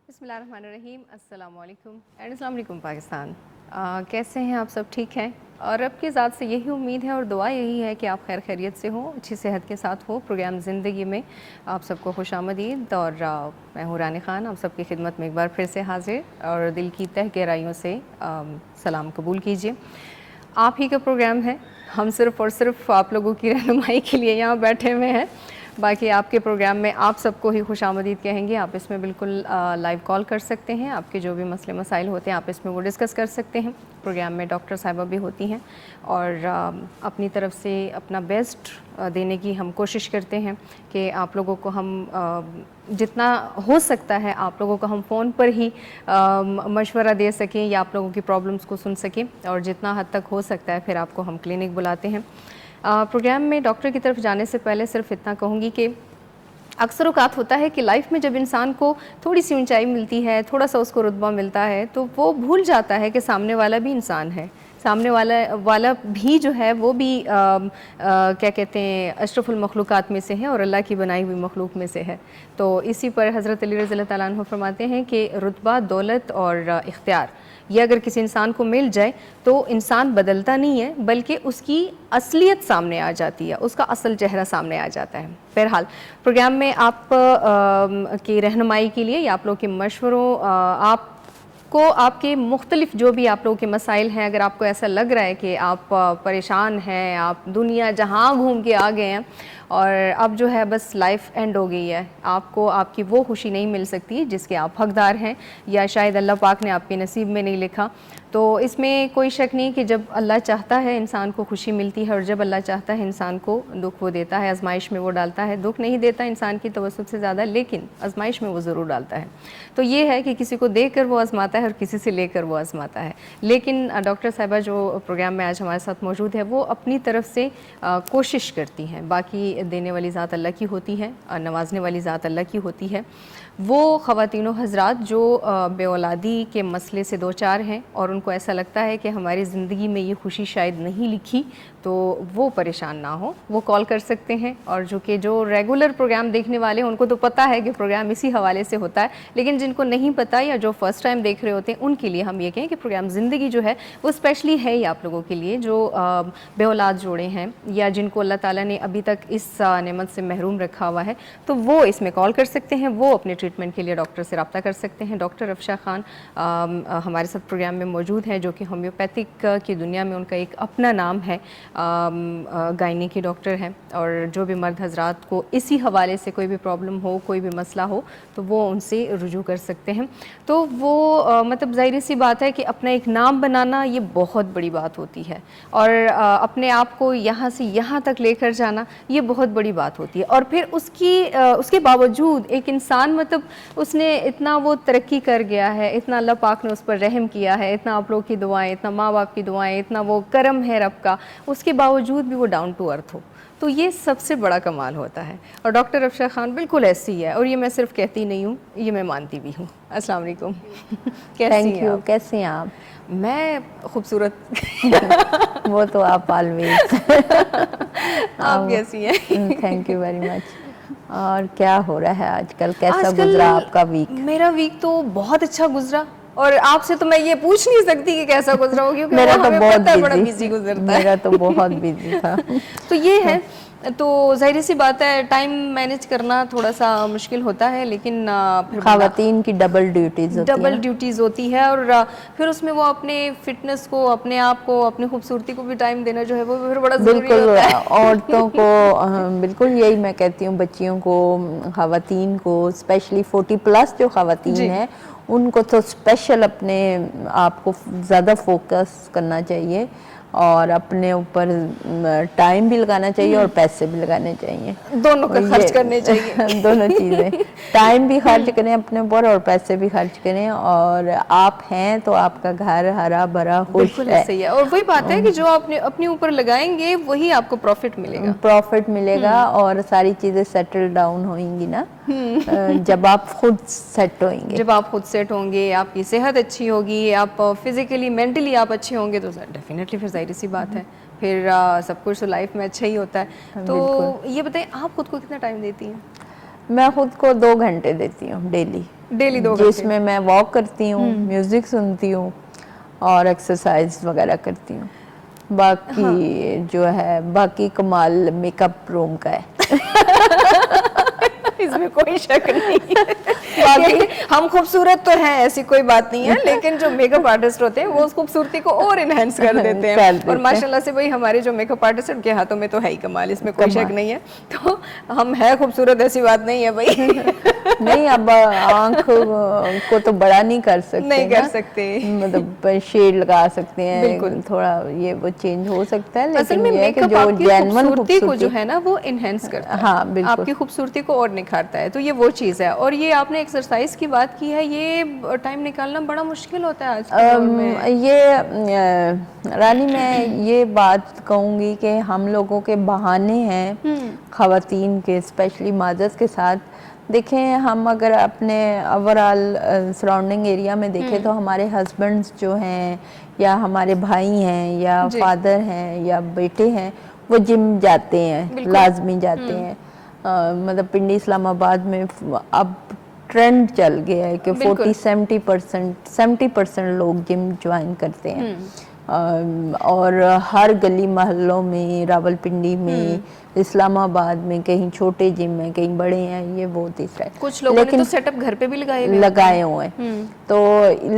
बिस्मिल्लाहिर्रहमानिर्रहीम, अस्सलाम वालेकुम एंड अस्सलाम वालेकुम पाकिस्तान। कैसे हैं आप सब? ठीक हैं? और रब की ज़ात से यही उम्मीद है और दुआ यही है कि आप खैर खैरियत से हों, अच्छी सेहत के साथ हो। प्रोग्राम ज़िंदगी में आप सबको खुशामदीद। और मैं हूँ रानी ख़ान, आप सबकी खिदमत में एक बार फिर से हाजिर और दिल की तह गहराइयों से सलाम कबूल कीजिए। आप ही का प्रोग्राम है, हम सिर्फ़ और सिर्फ आप लोगों की रहनुमाई के लिए यहाँ बैठे हुए हैं। बाकी आपके प्रोग्राम में आप सबको ही खुशामदीद कहेंगे। आप इसमें बिल्कुल लाइव कॉल कर सकते हैं, आपके जो भी मसले मसाइल होते हैं आप इसमें वो डिस्कस कर सकते हैं। प्रोग्राम में डॉक्टर साहिबा भी होती हैं और अपनी तरफ से अपना बेस्ट देने की हम कोशिश करते हैं कि आप लोगों को हम जितना हो सकता है आप लोगों को हम फ़ोन पर ही मशवरा दे सकें या आप लोगों की प्रॉब्लम्स को सुन सकें, और जितना हद तक हो सकता है फिर आपको हम क्लिनिक बुलाते हैं। प्रोग्राम में डॉक्टर की तरफ जाने से पहले सिर्फ इतना कहूँगी कि अक्सर औक़ात होता है कि लाइफ में जब इंसान को थोड़ी सी ऊंचाई मिलती है, थोड़ा सा उसको रुतबा मिलता है, तो वो भूल जाता है कि सामने वाला भी इंसान है। सामने वाला भी जो है वो भी क्या कहते हैं, अशरफुल मखलूक़ात में से है और अल्लाह की बनाई हुई मखलूक में से है। तो इसी पर हज़रत अली रज़ी अल्लाह तआला अन्हु फरमाते हैं कि रुतबा, दौलत और इख्तियार ये अगर किसी इंसान को मिल जाए तो इंसान बदलता नहीं है, बल्कि उसकी असलियत सामने आ जाती है, उसका असल चेहरा सामने आ जाता है। बहरहाल प्रोग्राम में आप की रहनुमाई के लिए या आप लोगों के मशवरों, आपको आपके मुख्तलिफ जो भी आप लोगों के मसाइल हैं, अगर आपको ऐसा लग रहा है कि आप परेशान हैं, आप दुनिया जहाँ घूम के आ गए हैं और अब जो है बस लाइफ एंड हो गई है, आपको आपकी वो खुशी नहीं मिल सकती जिसके आप हकदार हैं, या शायद अल्लाह पाक ने आपके नसीब में नहीं लिखा, तो इसमें कोई शक नहीं कि जब अल्लाह चाहता है इंसान को खुशी मिलती है और जब अल्लाह चाहता है इंसान को दुख वो देता है, आजमाइश में वो डालता है। दुख नहीं देता इंसान की तवज्जुह से ज़्यादा, लेकिन आजमाइश में वो ज़रूर डालता है। तो ये है कि किसी को देख कर वो आजमाता है और किसी से लेकर वो आजमाता है। लेकिन डॉक्टर साहिबा जो प्रोग्राम में आज हमारे साथ मौजूद है वो अपनी तरफ से कोशिश करती हैं। बाकी देने वाली ज़ात अल्लाह की होती है, नवाजने वाली ज़ात अल्लाह की होती है। वो ख़वातीनो हज़रात जो बेऔलादी के मसले से दो चार हैं और उनको ऐसा लगता है कि हमारी ज़िंदगी में ये खुशी शायद नहीं लिखी, तो वो परेशान ना हो, वो कॉल कर सकते हैं। और जो रेगुलर प्रोग्राम देखने वाले हैं उनको तो पता है कि प्रोग्राम इसी हवाले से होता है, लेकिन जिनको नहीं पता या जो फ़र्स्ट टाइम देख रहे होते हैं उनके लिए हम ये कहें कि प्रोग्राम ज़िंदगी जो है वो स्पेशली है ही आप लोगों के लिए जो बेऔलाद जोड़े हैं या जिनको अल्लाह ताला ने अभी तक इस नेमत से महरूम रखा हुआ है, तो वो इसमें कॉल कर सकते हैं। वो अपने ट्रीटमेंट के लिए डॉक्टर से रब्ता कर सकते हैं। डॉक्टर अफशा खान हमारे साथ प्रोग्राम में मौजूद हैं, जो कि होम्योपैथिक की दुनिया में उनका एक अपना नाम है, गायनी की डॉक्टर हैं। और जो भी मर्द हजरात को इसी हवाले से कोई भी प्रॉब्लम हो, कोई भी मसला हो, तो वो उनसे रुजू कर सकते हैं। तो वो मतलब ज़ाहिर सी बात है कि अपना एक नाम बनाना ये बहुत बड़ी बात होती है, और अपने आप को यहाँ से यहाँ तक लेकर जाना ये बहुत बड़ी बात होती है। और फिर उसके बावजूद एक इंसान मतलब उसने इतना वो तरक्की कर गया है, इतना अल्लाह पाक ने उस पर रहम किया है, इतना आप लोग की दुआएं, इतना माँ बाप की दुआएं, इतना वो करम है रब का, उसके बावजूद भी वो डाउन टू अर्थ हो, तो ये सबसे बड़ा कमाल होता है। और डॉक्टर अफशा खान बिल्कुल ऐसी है, और ये मैं सिर्फ कहती नहीं हूँ, ये मैं मानती भी हूँ। अस्सलाम वालेकुम। Thank you. कैसी हैं आप? मैं खूबसूरत। वो तो आप ऑलवेज। आप कैसी हैं? Thank you very much. और क्या हो रहा है आजकल, कैसा गुजरा आपका वीक? मेरा वीक तो बहुत अच्छा गुजरा, और आपसे तो मैं ये पूछ नहीं सकती कि कैसा गुजरा हो, क्योंकि मेरा वो तो हमें बहुत पता है बड़ा बिजी गुजरता है। मेरा तो बहुत बिजी था। तो ये है, तो जाहिर सी बात है टाइम मैनेज करना थोड़ा सा मुश्किल होता है, लेकिन फिर ख़वातीन की डबल ड्यूटीज़ होती है, और फिर उसमें वो अपने फिटनेस को, अपने आप को, अपनी खूबसूरती को भी टाइम देना जो है वो फिर बड़ा ज़रूरी होता है। औरतों को बिल्कुल यही मैं कहती हूँ, बच्चियों को, ख़वातीन को, स्पेशली 40+ जो ख़वातीन हैं उनको तो स्पेशल अपने आप को ज़्यादा फोकस करना चाहिए और अपने ऊपर टाइम भी लगाना चाहिए और पैसे भी लगाने चाहिए, दोनों का खर्च करने चाहिए। दोनों चीज़ें, टाइम भी खर्च करें अपने ऊपर और पैसे भी खर्च करें, और आप हैं तो आपका घर हरा भरा खुश है। सही है, और वही बात है कि जो आप अपने ऊपर लगाएंगे वही आपको प्रॉफिट मिलेगा, और सारी चीज़ें सेटल डाउन होंगी ना जब आप खुद सेट होंगे, आपकी सेहत अच्छी होगी, आप फिजिकली मेंटली आप अच्छे होंगे, तो डेफिनेटली फिर जाहिर सी बात है फिर सब कुछ तो लाइफ में अच्छा ही होता है। तो ये बताएं, आप खुद को कितना टाइम देती हैं? मैं खुद को 2 घंटे देती हूँ डेली, डेली 2 घंटे? जिसमें मैं वॉक करती हूँ, म्यूजिक सुनती हूँ और एक्सरसाइज वगैरह करती हूँ। बाकी जो है बाकी कमाल मेकअप रूम का है। इसमें कोई शक नहीं है। बाकी हम खूबसूरत तो हैं, ऐसी कोई बात नहीं है, लेकिन जो मेकअप आर्टिस्ट होते हैं वो उस खूबसूरती को और इनहेंस कर देते हैं। और माशाल्लाह से भाई हमारे जो मेकअप आर्टिस्ट हैं उनके हाथों में तो है ही कमाल, इसमें कोई शक नहीं है। तो हम हैं खूबसूरत, ऐसी बात नहीं है भाई। नहीं, अब आंख को तो बड़ा नहीं कर सकते, नहीं कर सकते, मतलब शेड लगा सकते हैं, बिल्कुल थोड़ा ये वो चेंज हो सकता है, असल लेकिन में ये है कि मेकअप जो आपकी जेन्युइन खूबसूरती को जो है ना वो इनहेंस करता है। हाँ बिल्कुल, आपकी खूबसूरती को और निखारता है, तो ये वो चीज़ है। और ये आपने एक्सरसाइज की बात की है, ये टाइम निकालना बड़ा मुश्किल होता है आज के दौर में। ये रानी मैं ये बात कहूँगी कि हम लोगों के बहाने हैं ख़वातीन के, स्पेशली मदर्स के साथ। देखें, हम अगर अपने ओवरऑल सराउंडिंग एरिया में देखें तो हमारे हस्बैंड्स जो हैं या हमारे भाई हैं या फादर हैं या बेटे हैं, वो जिम जाते हैं, लाजमी जाते हैं। मतलब पिंडी इस्लामाबाद में अब ट्रेंड चल गया है कि 70% लोग जिम ज्वाइन करते हैं। और हर गली मोहल्लों में, रावलपिंडी में, इस्लामाबाद में कहीं छोटे जिम हैं, कहीं बड़े हैं, ये वो तीसरा है। कुछ लोगों ने तो सेटअप घर पे भी लगाए हुए हैं। तो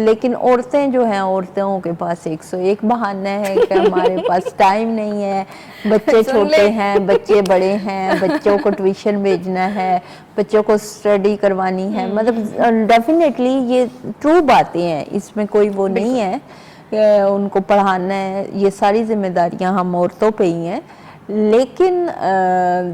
लेकिन औरतें जो हैं, औरतों के पास 101 बहाना है कि हमारे पास टाइम नहीं है, बच्चे छोटे हैं, बच्चे बड़े हैं, बच्चों को ट्यूशन भेजना है, बच्चों को स्टडी करवानी है। मतलब डेफिनेटली ये ट्रू बातें हैं, इसमें कोई वो नहीं है, उनको पढ़ाना है, ये सारी जिम्मेदारियां हम औरतों पे ही हैं। लेकिन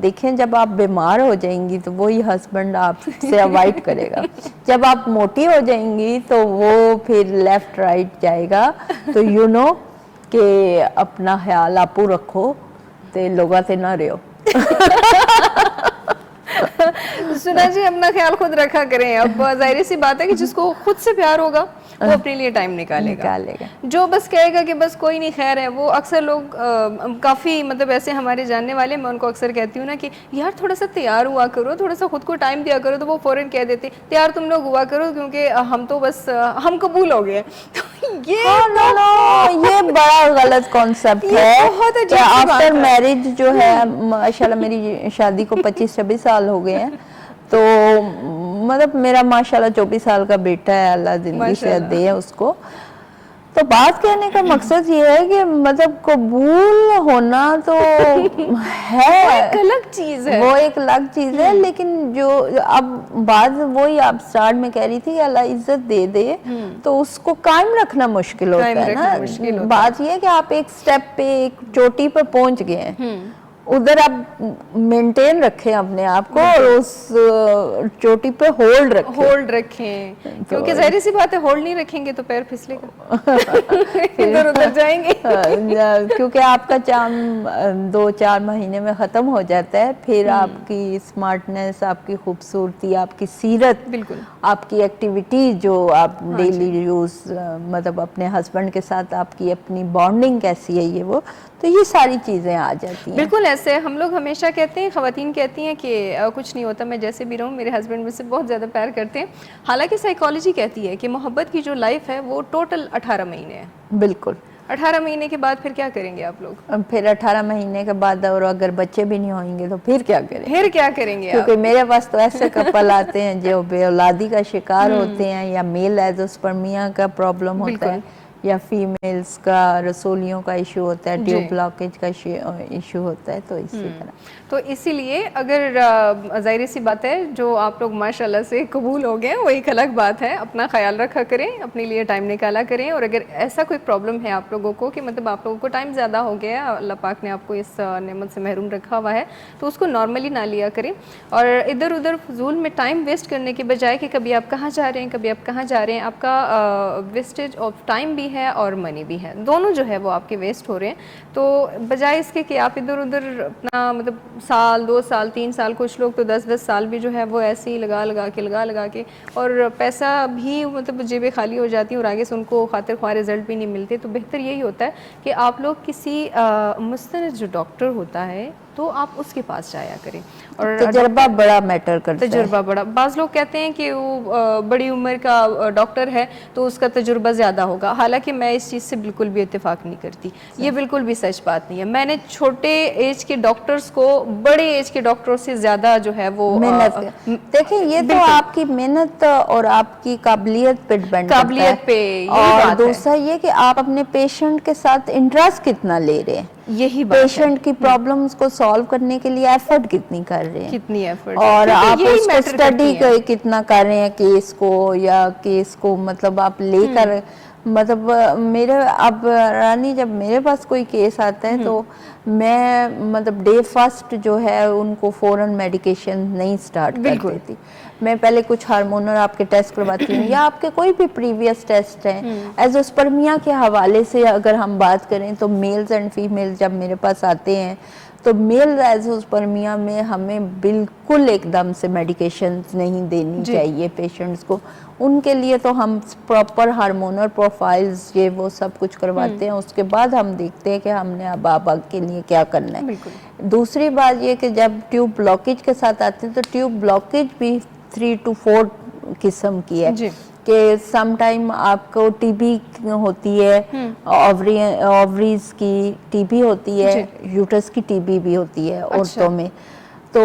देखें, जब आप बीमार हो जाएंगी तो वही हस्बैंड आपसे अवॉइड करेगा। जब आप मोटी हो जाएंगी तो वो फिर लेफ्ट राइट जाएगा। तो यू नो कि अपना ख्याल आपू रखो ते लोगा से ना रहो। सुना जी, अपना ख्याल खुद रखा करें। अब जाहिर सी बात है कि जिसको खुद से प्यार होगा वो अपने लिए टाइम निकालेगा। जो बस कहेगा कि बस कोई नहीं खैर है, वो अक्सर लोग काफ़ी मतलब ऐसे हमारे जानने वाले, मैं उनको अक्सर कहती हूँ ना कि यार थोड़ा सा तैयार हुआ करो, थोड़ा सा खुद को टाइम दिया करो, तो वो फ़ौरन कह देते तैयार तुम लोग हुआ करो क्योंकि हम तो बस हम कबूल हो गए। तो ये ये बड़ा गलत कॉन्सेप्ट है। आफ्टर मैरिज जो है, माशाल्लाह मेरी शादी को 25-26 साल हो गए हैं, तो मतलब मेरा माशाल्लाह 24 साल का बेटा है, अल्लाह जिंदगी से दे है उसको। तो बात कहने का मकसद ये है कि मतलब कबूल होना तो है, एक अलग चीज है, वो एक अलग चीज है। लेकिन जो अब बात वही आप स्टार्ट में कह रही थी कि अल्लाह इज्जत दे दे, तो उसको कायम रखना मुश्किल होता है ना। बात ये है कि आप एक स्टेप पे, एक चोटी पे पहुंच गए हैं, उधर आप मेंटेन रखें अपने आप को और उस चोटी पे होल्ड रखें। क्योंकि जाहिर सी बात है, होल्ड नहीं रखेंगे तो पैर फिसलेगा, इधर उधर जाएंगे। क्योंकि आपका चाम 2-4 महीने में ख़त्म हो जाता है, फिर आपकी स्मार्टनेस, आपकी खूबसूरती, आपकी सीरत, बिल्कुल आपकी एक्टिविटी जो आप डेली यूज़, मतलब अपने हस्बैंड के साथ आपकी अपनी बॉन्डिंग कैसी है, ये वो, तो ये सारी चीज़ें आ जाती हैं। बिल्कुल ऐसे हम लोग हमेशा कहते हैं, ख़वातीन कहती हैं कि कुछ नहीं होता, मैं जैसे भी रहूँ, मेरे हस्बैंड मुझसे बहुत ज़्यादा प्यार करते हैं। हालांकि साइकोलॉजी कहती है कि मोहब्बत की जो लाइफ है वो टोटल 18 महीने है। बिल्कुल। 18 महीने के बाद फिर क्या करेंगे आप लोग? फिर 18 महीने के बाद और अगर बच्चे भी नहीं होंगे तो फिर क्या करेंगे? क्योंकि मेरे पास तो ऐसे कपल आते हैं जो बेऔलादी का शिकार होते हैं, या मेल एजोस्पर्मिया का प्रॉब्लम होता है, या फीमेल्स का रसोलियों का इशू होता है, ट्यूब ब्लॉकेज का इशू होता है। तो इसी तरह, तो इसीलिए अगर जाहिर सी बात है, जो आप लोग माशाल्लाह से कबूल हो गए वो एक अलग बात है। अपना ख्याल रखा करें, अपने लिए टाइम निकाला करें। और अगर ऐसा कोई प्रॉब्लम है आप लोगों को कि मतलब आप लोगों को टाइम ज़्यादा हो गया है, अल्लाह पाक ने आपको इस नेमत से महरूम रखा हुआ है, तो उसको नॉर्मली ना लिया करें। और इधर उधर फजूल में टाइम वेस्ट करने के बजाय कि कभी आप कहाँ जा रहे हैं, कभी आप कहाँ जा रहे हैं, आपका वेस्टेज ऑफ टाइम भी है और मनी भी है, दोनों जो है वो आपके वेस्ट हो रहे हैं। तो बजाय इसके कि आप इधर उधर अपना मतलब साल 2 साल 3 साल, कुछ लोग तो 10-10 साल भी जो है वो ऐसे ही लगा के और पैसा भी मतलब जेबें खाली हो जाती हैं और आगे से उनको खातिर ख्वाह रिजल्ट भी नहीं मिलते। तो बेहतर यही होता है कि आप लोग किसी मुस्तनद जो डॉक्टर होता है तो आप उसके पास जाया करें। और तजर्बा बड़ा मैटर करता है। तजुर्बा बड़ा, बाज़ लोग कहते हैं कि वो बड़ी उम्र का डॉक्टर है तो उसका तजुर्बा ज़्यादा होगा, हालांकि मैं इस चीज़ से बिल्कुल भी इत्तेफाक नहीं करती, ये बिल्कुल भी सच बात नहीं है। मैंने छोटे एज के डॉक्टर्स को बड़े एज के डॉक्टरों से ज़्यादा जो है वो मेहनत, देखिए ये तो आपकी मेहनत और आपकी काबिलियत पे डिपेंड करता है। काबिलियत पे यही और बात दूसरा ये कि आप अपने पेशेंट के साथ इंटरेस्ट कितना ले रहे हैं, यही बात है। पेशेंट की प्रॉब्लम्स को सॉल्व करने के लिए एफर्ट कितनी कर रहे हैं, कितनी एफर्ट, और आप यही उसको मैटर स्टडी करती है। कितना कर रहे हैं केस को, या केस को मतलब आप लेकर मतलब मेरे अब रानी जब मेरे पास कोई केस आता है तो मैं मतलब डे फर्स्ट जो है उनको फौरन मेडिकेशन नहीं स्टार्ट कर देती। मैं पहले कुछ हार्मोनल आपके टेस्ट करवाती हूँ, या आपके कोई भी प्रीवियस टेस्ट हैं। एजोस्पर्मिया के हवाले से अगर हम बात करें तो मेल्स एंड फीमेल्स जब मेरे पास आते हैं तो मेल एजोस्पर्मिया में हमें बिल्कुल एकदम से मेडिकेशंस नहीं देनी चाहिए पेशेंट्स को। उनके लिए तो हम प्रॉपर हार्मोनल प्रोफाइल्स ये वो सब कुछ करवाते हैं, उसके बाद हम देखते हैं कि हमने अब आबाग के लिए क्या करना है। दूसरी बात ये कि जब ट्यूब ब्लॉकेज के साथ आते हैं तो ट्यूब ब्लॉकेज भी 3 to 4 किस्म की है कि सम टाइम आपको टीबी होती है, ओवरीज की टीबी होती है, यूट्रस की टीबी भी होती है औरतों में, तो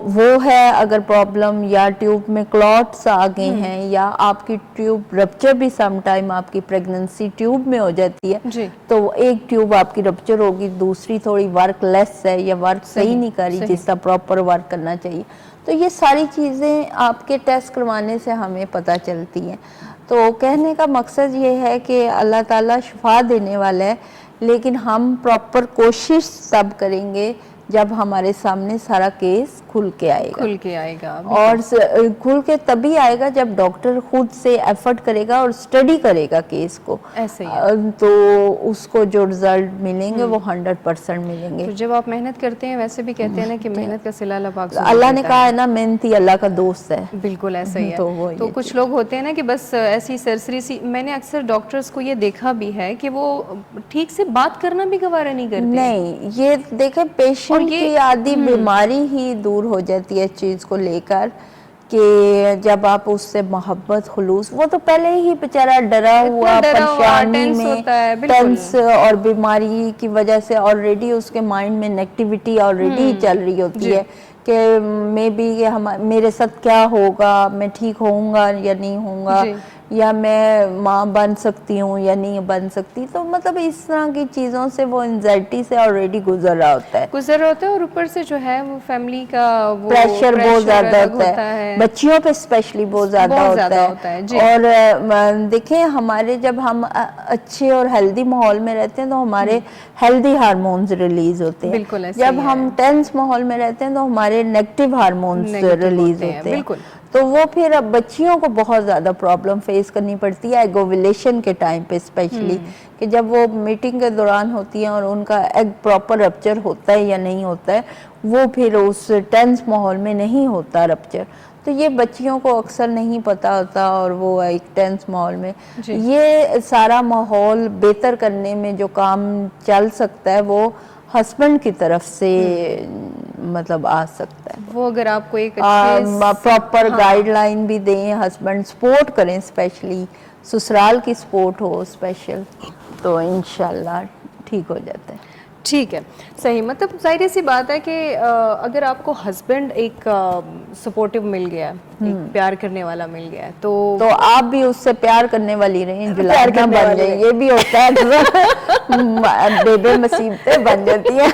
वो है अगर प्रॉब्लम, या ट्यूब में क्लॉट्स आ गए हैं, या आपकी ट्यूब रप्चर भी सम टाइम आपकी प्रेगनेंसी ट्यूब में हो जाती है तो एक ट्यूब आपकी रप्चर होगी, दूसरी थोड़ी वर्क लेस है या वर्क सही नहीं कर रही जिसका प्रॉपर वर्क करना चाहिए। तो ये सारी चीज़ें आपके टेस्ट करवाने से हमें पता चलती हैं। तो कहने का मकसद ये है कि अल्लाह ताला शिफा देने वाला है, लेकिन हम प्रॉपर कोशिश तब करेंगे जब हमारे सामने सारा केस खुल के आएगा, और खुल के तभी आएगा जब डॉक्टर खुद से एफर्ट करेगा और स्टडी करेगा केस को, ऐसे ही तो उसको जो रिजल्ट मिलेंगे वो 100% मिलेंगे। तो जब आप मेहनत करते हैं, वैसे भी कहते हैं ना कि मेहनत का सिला अल्लाह पाक अल्लाह ने कहा है ना, मेहनती अल्लाह का दोस्त है, बिल्कुल ऐसा ही है। तो कुछ लोग होते हैं ना कि बस ऐसी सरसरी सी, मैंने अक्सर डॉक्टर्स को ये देखा भी है कि वो ठीक से बात करना भी गवारा नहीं करते। नहीं, ये देखें पेशेंट की आधी बीमारी ही दूर हो जाती है चीज को लेकर कि जब आप उससे मोहब्बत खुलूस, वो तो पहले ही बेचारा डरा हुआ परेशानी में टेंस और बीमारी की वजह से ऑलरेडी उसके माइंड में नेगेटिविटी ऑलरेडी चल रही होती है कि मे बी हम मेरे साथ क्या होगा, मैं ठीक होऊंगा या नहीं होऊंगा, या मैं माँ बन सकती हूँ या नहीं बन सकती। तो मतलब इस तरह की चीज़ों से वो एंजाइटी से ऑलरेडी गुजर रहा होता है, और ऊपर से जो है वो फैमिली का वो प्रेशर बहुत ज़्यादा होता है, बच्चियों पे स्पेशली बहुत ज़्यादा होता है। और देखें हमारे जब हम अच्छे और हेल्दी माहौल में रहते हैं तो हमारे हेल्दी हार्मोन्स रिलीज होते हैं, जब हम टेंस माहौल में रहते हैं तो हमारे नेगेटिव हार्मोन्स रिलीज होते हैं। तो वो फिर अब बच्चियों को बहुत ज़्यादा प्रॉब्लम फेस करनी पड़ती है एग ओव्यूलेशन के टाइम पे स्पेशली, कि जब वो मीटिंग के दौरान होती हैं और उनका एग प्रॉपर रप्चर होता है या नहीं होता है, वो फिर उस टेंस माहौल में नहीं होता रप्चर। तो ये बच्चियों को अक्सर नहीं पता होता और वो एक टेंस माहौल में ये सारा माहौल बेहतर करने में जो काम चल सकता है वो हस्बैंड की तरफ से मतलब आ सकता है। वो अगर आपको एक प्रॉपर गाइडलाइन भी दें, हस्बैंड सपोर्ट करें, स्पेशली ससुराल की सपोर्ट हो स्पेशल, तो इंशाल्लाह ठीक हो जाता है। ठीक है, सही, मतलब जाहिर सी बात है कि अगर आपको हस्बैंड एक सपोर्टिव मिल गया, एक प्यार करने वाला मिल गया है तो आप भी उससे प्यार करने वाली रहें, प्यार करने बन जाए, ये भी होता है बेबे मुसीबतें बन जाती है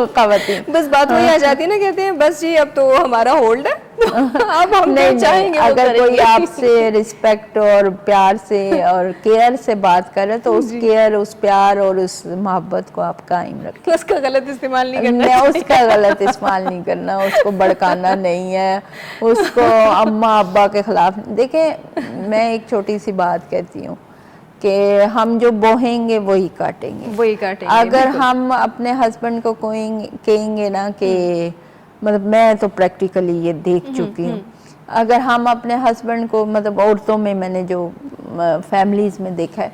खवातीन। बस बात वही आ जाती है ना, कहते हैं बस जी अब तो हमारा होल्ड है अब हम नहीं चाहेंगे। अगर कोई आपसे रिस्पेक्ट और प्यार से और केयर से बात करे तो उस केयर, उस प्यार और उस मोहब्बत को आप कायम रखें, उसका गलत इस्तेमाल नहीं करना, उसका गलत इस्तेमाल नहीं करना, उसको भड़काना नहीं है, उसको अम्मा अब्बा के खिलाफ। देखें मैं एक छोटी सी बात कहती हूँ कि हम जो बोहेंगे वही काटेंगे। अगर हम अपने हस्बैंड को कहेंगे ना कि मतलब मैं तो प्रैक्टिकली ये देख चुकी हूँ, अगर हम अपने हस्बैंड को मतलब औरतों में मैंने जो फैमिलीज में देखा है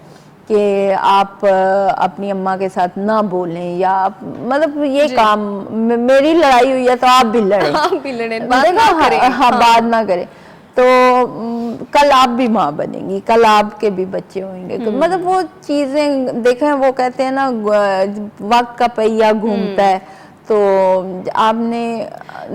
कि आप अपनी अम्मा के साथ ना बोलें या मतलब ये काम मेरी लड़ाई हुई है तो आप भी लड़ें, आप भी लड़ें, बात ना करें। हाँ, बात ना करें तो कल आप भी माँ बनेंगी, कल आपके भी बच्चे होंगे। मतलब वो चीजें देखें, वो कहते हैं ना वक्त का पहिया घूमता है, तो आपने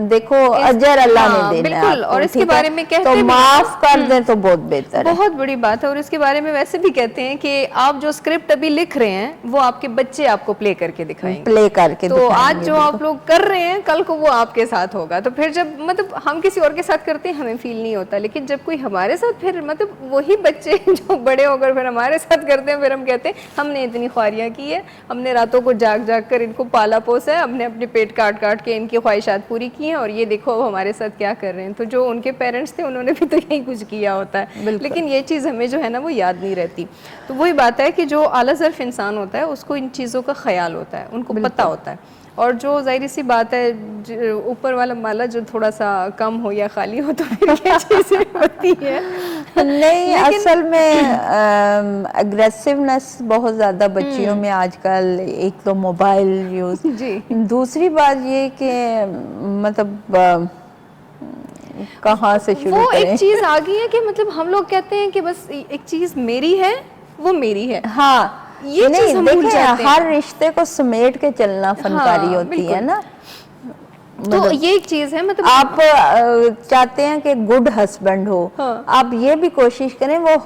देखो अजर अल्लाह ने देना है बिल्कुल। आपको, और इसके ठीक बारे है? में कहते तो भी माफ कर दें तो बहुत बेहतर है। बहुत बड़ी बात है। और इसके बारे में वैसे भी कहते हैं कि आप जो स्क्रिप्ट अभी लिख रहे हैं वो आपके बच्चे आपको प्ले करके दिखाएंगे, प्ले करके तो आज दिखाएंगे, जो आप लोग कर रहे हैं कल को वो आपके साथ होगा। तो फिर जब मतलब हम किसी और के साथ करते हैं हमें फील नहीं होता, लेकिन जब कोई हमारे साथ, फिर मतलब वही बच्चे जो बड़े होकर फिर हमारे साथ करते हैं, फिर हम कहते हैं हमने इतनी ख्वारियाँ की है, हमने रातों को जाग जाग कर इनको पाला पोसा है, हमने अपने पेट काट काट के इनकी ख्वाहिशात पूरी की हैं, और ये देखो अब हमारे साथ क्या कर रहे हैं। तो जो उनके पेरेंट्स थे उन्होंने भी तो यही कुछ किया होता है, लेकिन ये चीज़ हमें जो है ना वो याद नहीं रहती। तो वही बात है कि जो आला ज़र्फ इंसान होता है उसको इन चीज़ों का ख्याल होता है, उनको पता होता है। और जो जाहिर सी बात है ऊपर वाला माला जो थोड़ा सा कम हो या खाली हो तो फिर ये चीज़ें होती है। नहीं, असल में अग्रेसिवनेस बहुत ज़्यादा बच्चियों में आजकल, एक तो मोबाइल यूज़, दूसरी बात ये कि मतलब कहाँ से शुरू वो करें? एक चीज़ आ गई है कि मतलब हम लोग कहते हैं कि बस एक चीज़ मेरी है वो मेरी है। हाँ, ये चीज़ हम भूल जाते हैं। हर रिश्ते को समेट के चलना फनकारी होती है ना। तो ये एक चीज़ है, मतलब आप चाहते हैं कि गुड हस्बैंड हो, आप ये भी कोशिश करें वो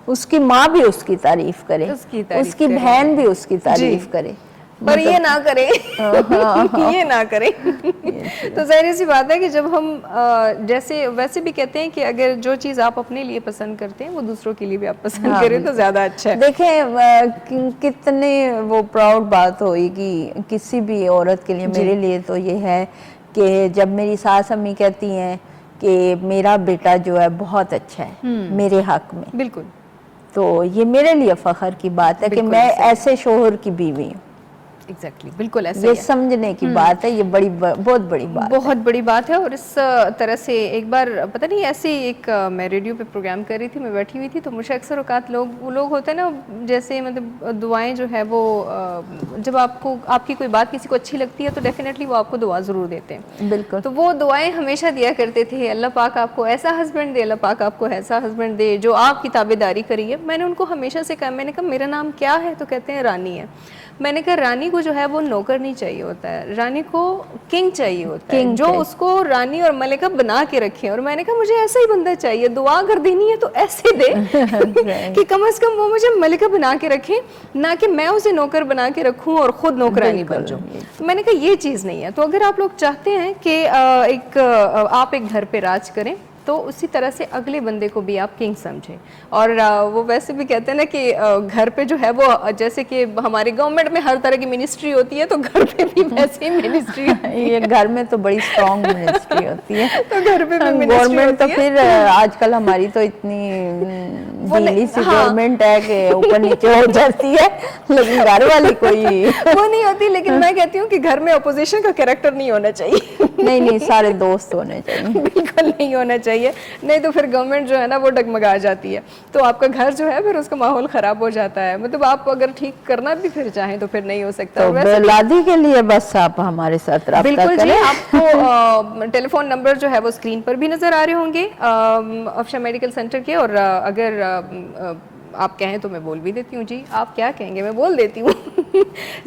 उसकी माँ भी उसकी तारीफ करे, उसकी बहन भी उसकी तारीफ करे, पर ये ना करें। ये ना करें। तो जाहिर सी बात है कि जब हम जैसे वैसे भी कहते हैं कि अगर जो चीज़ आप अपने लिए पसंद करते हैं वो दूसरों के लिए भी आप पसंद करें तो ज़्यादा अच्छा है। देखें कितने वो प्राउड बात होगी किसी भी औरत के लिए, मेरे लिए तो ये है कि जब मेरी सास अम्मी कहती हैं कि मेरा बेटा जो है बहुत अच्छा है मेरे हक में, बिल्कुल, तो ये मेरे लिए फ़ख्र की बात है कि मैं ऐसे शोहर की बीवी हूँ। एग्जैक्टली, बिल्कुल ऐसे ये समझने की बात है, ये बहुत बड़ी बात है, बहुत बड़ी बात है। और इस तरह से एक बार पता नहीं ऐसे एक मैं रेडियो पे प्रोग्राम कर रही थी, मैं बैठी हुई थी, तो मुझे अक्सर औकात वो लोग होते हैं ना, जैसे मतलब दुआएं जो है वो जब आपको आपकी कोई बात किसी को अच्छी लगती है तो डेफिनेटली वो आपको दुआ ज़रूर देते हैं। बिल्कुल। तो वो दुआएं हमेशा दिया करते थे, अल्लाह पाक आपको ऐसा हस्बैंड दे, अल्लाह पाक आपको ऐसा हस्बैंड दे जो आपकी ताबेदारी करिए। मैंने उनको हमेशा से कहा, मैंने कहा मेरा नाम क्या है, तो कहते हैं रानी है। मैंने कहा रानी को जो है वो नौकर नहीं चाहिए होता है, रानी को किंग चाहिए होता है, जो उसको रानी और मलिका बना के रखे। और मैंने कहा मुझे ऐसा ही बंदा चाहिए, दुआ अगर देनी है तो ऐसे दे कि कम से कम वो मुझे मलिका बना के रखे, ना कि मैं उसे नौकर बना के रखूं और खुद नौकरानी बन जाऊं। मैंने कहा ये चीज़ नहीं है। तो अगर आप लोग चाहते हैं कि आप एक घर पे राज करें तो उसी तरह से अगले बंदे को भी आप किंग समझें। और वो वैसे भी कहते हैं ना कि घर पे जो है वो जैसे कि हमारे गवर्नमेंट में हर तरह की मिनिस्ट्री होती है, तो घर पे भी वैसे ही मिनिस्ट्री ये घर में तो बड़ी स्ट्रॉन्ग मिनिस्ट्री होती है। तो घर पे भी गवर्नमेंट तो फिर आजकल हमारी तो इतनी ढीली सी गवर्नमेंट है कि ऊपर नीचे हो जाती है, लेकिन घर वाली कोई वो नहीं होती। लेकिन मैं कहती हूँ कि घर में अपोजिशन का कैरेक्टर नहीं होना चाहिए। नहीं, सारे दोस्त होने चाहिए। बिल्कुल नहीं होना चाहिए, नहीं तो फिर गवर्नमेंट जो है ना वो डगमगा जाती है, तो आपका घर जो है फिर उसका माहौल ख़राब हो जाता है। मतलब आप अगर ठीक करना भी फिर चाहें तो फिर नहीं हो सकता। तो बेलादी के लिए बस आप हमारे साथ राब्ता बिल्कुल करें। जी, आपको टेलीफोन नंबर जो है वो स्क्रीन पर भी नज़र आ रहे होंगे अफशा मेडिकल सेंटर के। और अगर आप कहें तो मैं बोल भी देती हूँ जी, आप क्या कहेंगे मैं बोल देती हूँ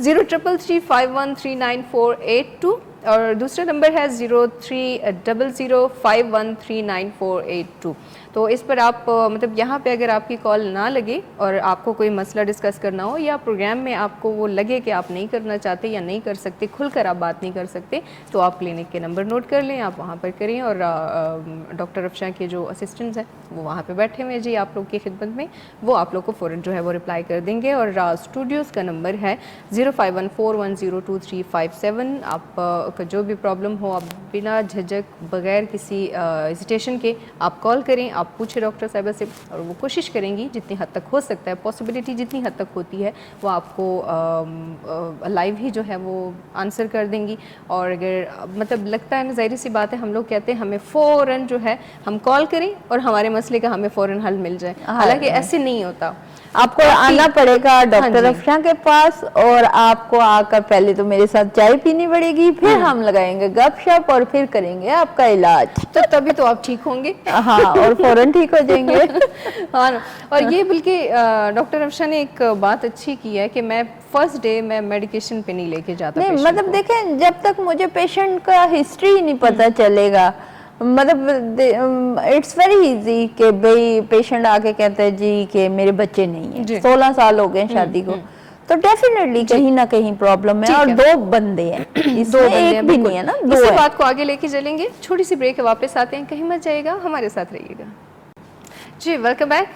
0333513948 और दूसरा नंबर है 0300513948। तो इस पर आप मतलब यहाँ पे अगर आपकी कॉल ना लगे और आपको कोई मसला डिस्कस करना हो या प्रोग्राम में आपको वो लगे कि आप नहीं करना चाहते या नहीं कर सकते, खुलकर आप बात नहीं कर सकते, तो आप क्लिनिक के नंबर नोट कर लें, आप वहाँ पर करें। और डॉक्टर अफशा के जो असिस्टेंट्स हैं वो वहाँ पे बैठे हुए हैं जी आप लोग की खिदमत में, वो आप लोग को फ़ौरन जो है वो रिप्लाई कर देंगे। और स्टूडियोज़ का नंबर है 0514102357। आप जो भी प्रॉब्लम हो आप बिना झिझक बगैर किसी हेजिटेशन के आप कॉल करें, आप पूछे डॉक्टर साहिबा से, और वो कोशिश करेंगी जितनी हद तक हो सकता है, पॉसिबिलिटी जितनी हद तक होती है वो आपको लाइव ही जो है वो आंसर कर देंगी। और अगर मतलब लगता है ना, ज़ाहिर सी बात है, हम लोग कहते हैं हमें फ़ौरन जो है हम कॉल करें और हमारे मसले का हमें फ़ौरन हल मिल जाए, हालांकि ऐसे नहीं होता। आपको आना पड़ेगा डॉक्टर अफशा के पास, और आपको आकर पहले तो मेरे साथ चाय पीनी पड़ेगी, फिर हम लगाएंगे गपशप और फिर करेंगे आपका इलाज। तो तभी तो आप ठीक होंगे। हाँ, और फौरन ठीक हो जाएंगे। हाँ ना। और ये बल्कि डॉक्टर अफशा ने एक बात अच्छी की है कि मैं फर्स्ट डे मैं मेडिकेशन पे नहीं लेके जाता। नहीं मतलब देखें, जब तक मुझे पेशेंट का हिस्ट्री ही नहीं पता चलेगा, मतलब इट्स वेरी इजी कि भाई पेशेंट आके कहता है जी कि मेरे बच्चे नहीं है, 16 साल हो गए शादी को, तो डेफिनेटली कहीं ना कहीं प्रॉब्लम है। और 2 बंदे हैं, इसमें एक भी नहीं है ना, 2 इसी बात को आगे लेके चलेंगे। छोटी सी ब्रेक है, वापस आते हैं, कहीं मत जाइएगा, हमारे साथ रहिएगा। जी वेलकम बैक।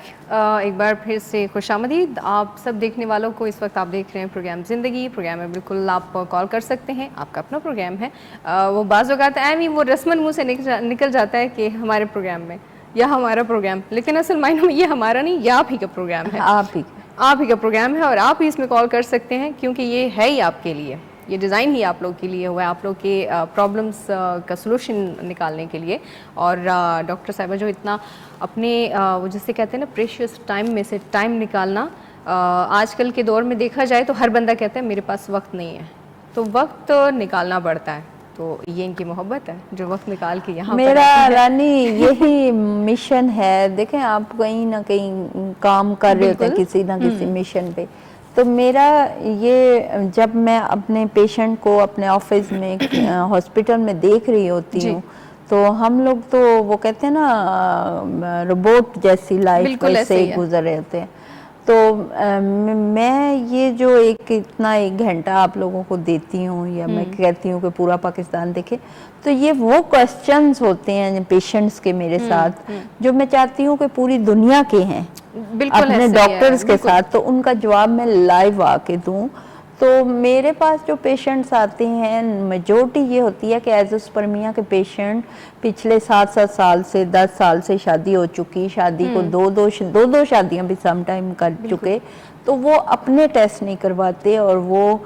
एक बार फिर से खुशामदीद आप सब देखने वालों को। इस वक्त आप देख रहे हैं प्रोग्राम ज़िंदगी। प्रोग्राम में बिल्कुल आप कॉल कर सकते हैं, आपका अपना प्रोग्राम है। वो बाज़ औक़ात ही वो रस्मन मुँह से निकल जाता है कि हमारे प्रोग्राम में या हमारा प्रोग्राम, लेकिन असल मायनों में ये हमारा नहीं, ये आप ही का प्रोग्राम है, आप ही का प्रोग्राम है, और आप ही इसमें कॉल कर सकते हैं क्योंकि ये है ही आपके लिए, ये डिज़ाइन ही आप लोग के लिए हुआ है, आप लोग के प्रॉब्लम्स का सलूशन निकालने के लिए। और डॉक्टर साहिबा जो इतना अपने वो जिसे कहते हैं ना प्रेशियस टाइम में से टाइम निकालना, आजकल के दौर में देखा जाए तो हर बंदा कहता है मेरे पास वक्त नहीं है, तो वक्त निकालना पड़ता है। तो ये इनकी मोहब्बत है जो वक्त निकाल के यहाँ मेरा रानी यही मिशन है। देखें, आप कहीं ना कहीं काम कर रहे होते हैं किसी ना किसी मिशन पे, तो मेरा ये, जब मैं अपने पेशेंट को अपने ऑफिस में हॉस्पिटल में देख रही होती हूँ, तो हम लोग तो वो कहते हैं ना रोबोट जैसी लाइफ से गुजर रहे होते हैं। तो मैं ये जो इतना 1 घंटा आप लोगों को देती हूँ, या मैं कहती हूँ कि पूरा पाकिस्तान देखे, तो ये वो क्वेश्चंस होते हैं पेशेंट्स के मेरे साथ जो मैं चाहती हूँ कि पूरी दुनिया के हैं अपने डॉक्टर्स के साथ, तो उनका जवाब मैं लाइव आके दूँ। तो मेरे पास जो पेशेंट्स आते हैं, मेजॉरिटी ये होती है कि एज़ोस्पर्मिया के पेशेंट पिछले 7-7 साल से 10 साल से शादी हो चुकी, शादी को दो शादियां भी सम टाइम कर चुके, तो वो अपने टेस्ट नहीं करवाते, और वो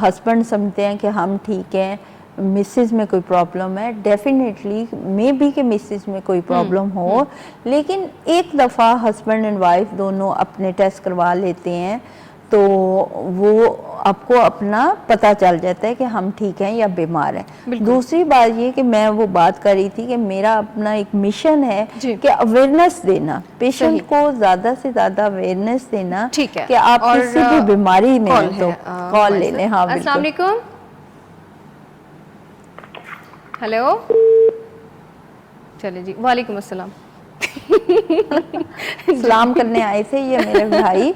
हस्बैंड समझते हैं कि हम ठीक हैं, मिसेस में कोई प्रॉब्लम है। डेफिनेटली मे बी कि मिसेस में कोई प्रॉब्लम हो, लेकिन एक दफ़ा हस्बैंड एंड वाइफ दोनों अपने टेस्ट करवा लेते हैं, तो वो आपको अपना पता चल जाता है कि हम ठीक हैं या बीमार हैं। दूसरी बात ये कि मैं वो बात कर रही थी कि मेरा अपना एक मिशन है कि अवेयरनेस देना, पेशेंट को ज़्यादा से ज़्यादा अवेयरनेस देना कि आप किसी भी बीमारी में हैं तो कॉल ले लें। हाँ, अस्सलाम वालेकुम। हेलो, चले जी, वालेकुम अस्सलाम। सलाम करने आए थे ये मेरे भाई,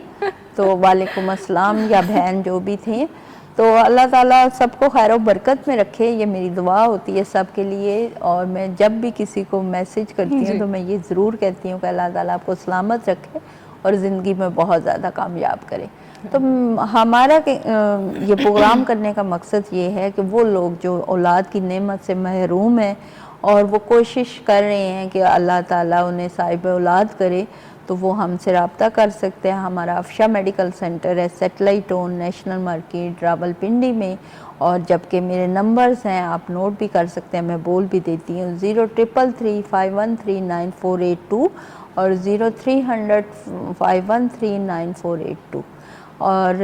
तो वालेकुम अस्सलाम या बहन जो भी थे। तो अल्लाह ताला सबको खैर और बरकत में रखे, ये मेरी दुआ होती है सबके लिए। और मैं जब भी किसी को मैसेज करती हूँ तो मैं ये ज़रूर कहती हूँ कि अल्लाह ताला आपको सलामत रखे और ज़िंदगी में बहुत ज़्यादा कामयाब करे। तो हमारा ये प्रोग्राम करने का मकसद ये है कि वो लोग जो औलाद की नेमत से महरूम हैं और वो कोशिश कर रहे हैं कि अल्लाह ताला उन्हें साहिब औलाद करे, तो वो हमसे रब्ता कर सकते हैं। हमारा अफशा मेडिकल सेंटर है satellite town national market Rawalpindi में, और जबकि मेरे नंबर्स हैं आप नोट भी कर सकते हैं, मैं बोल भी देती हूँ 0333513948 और 0300513948। और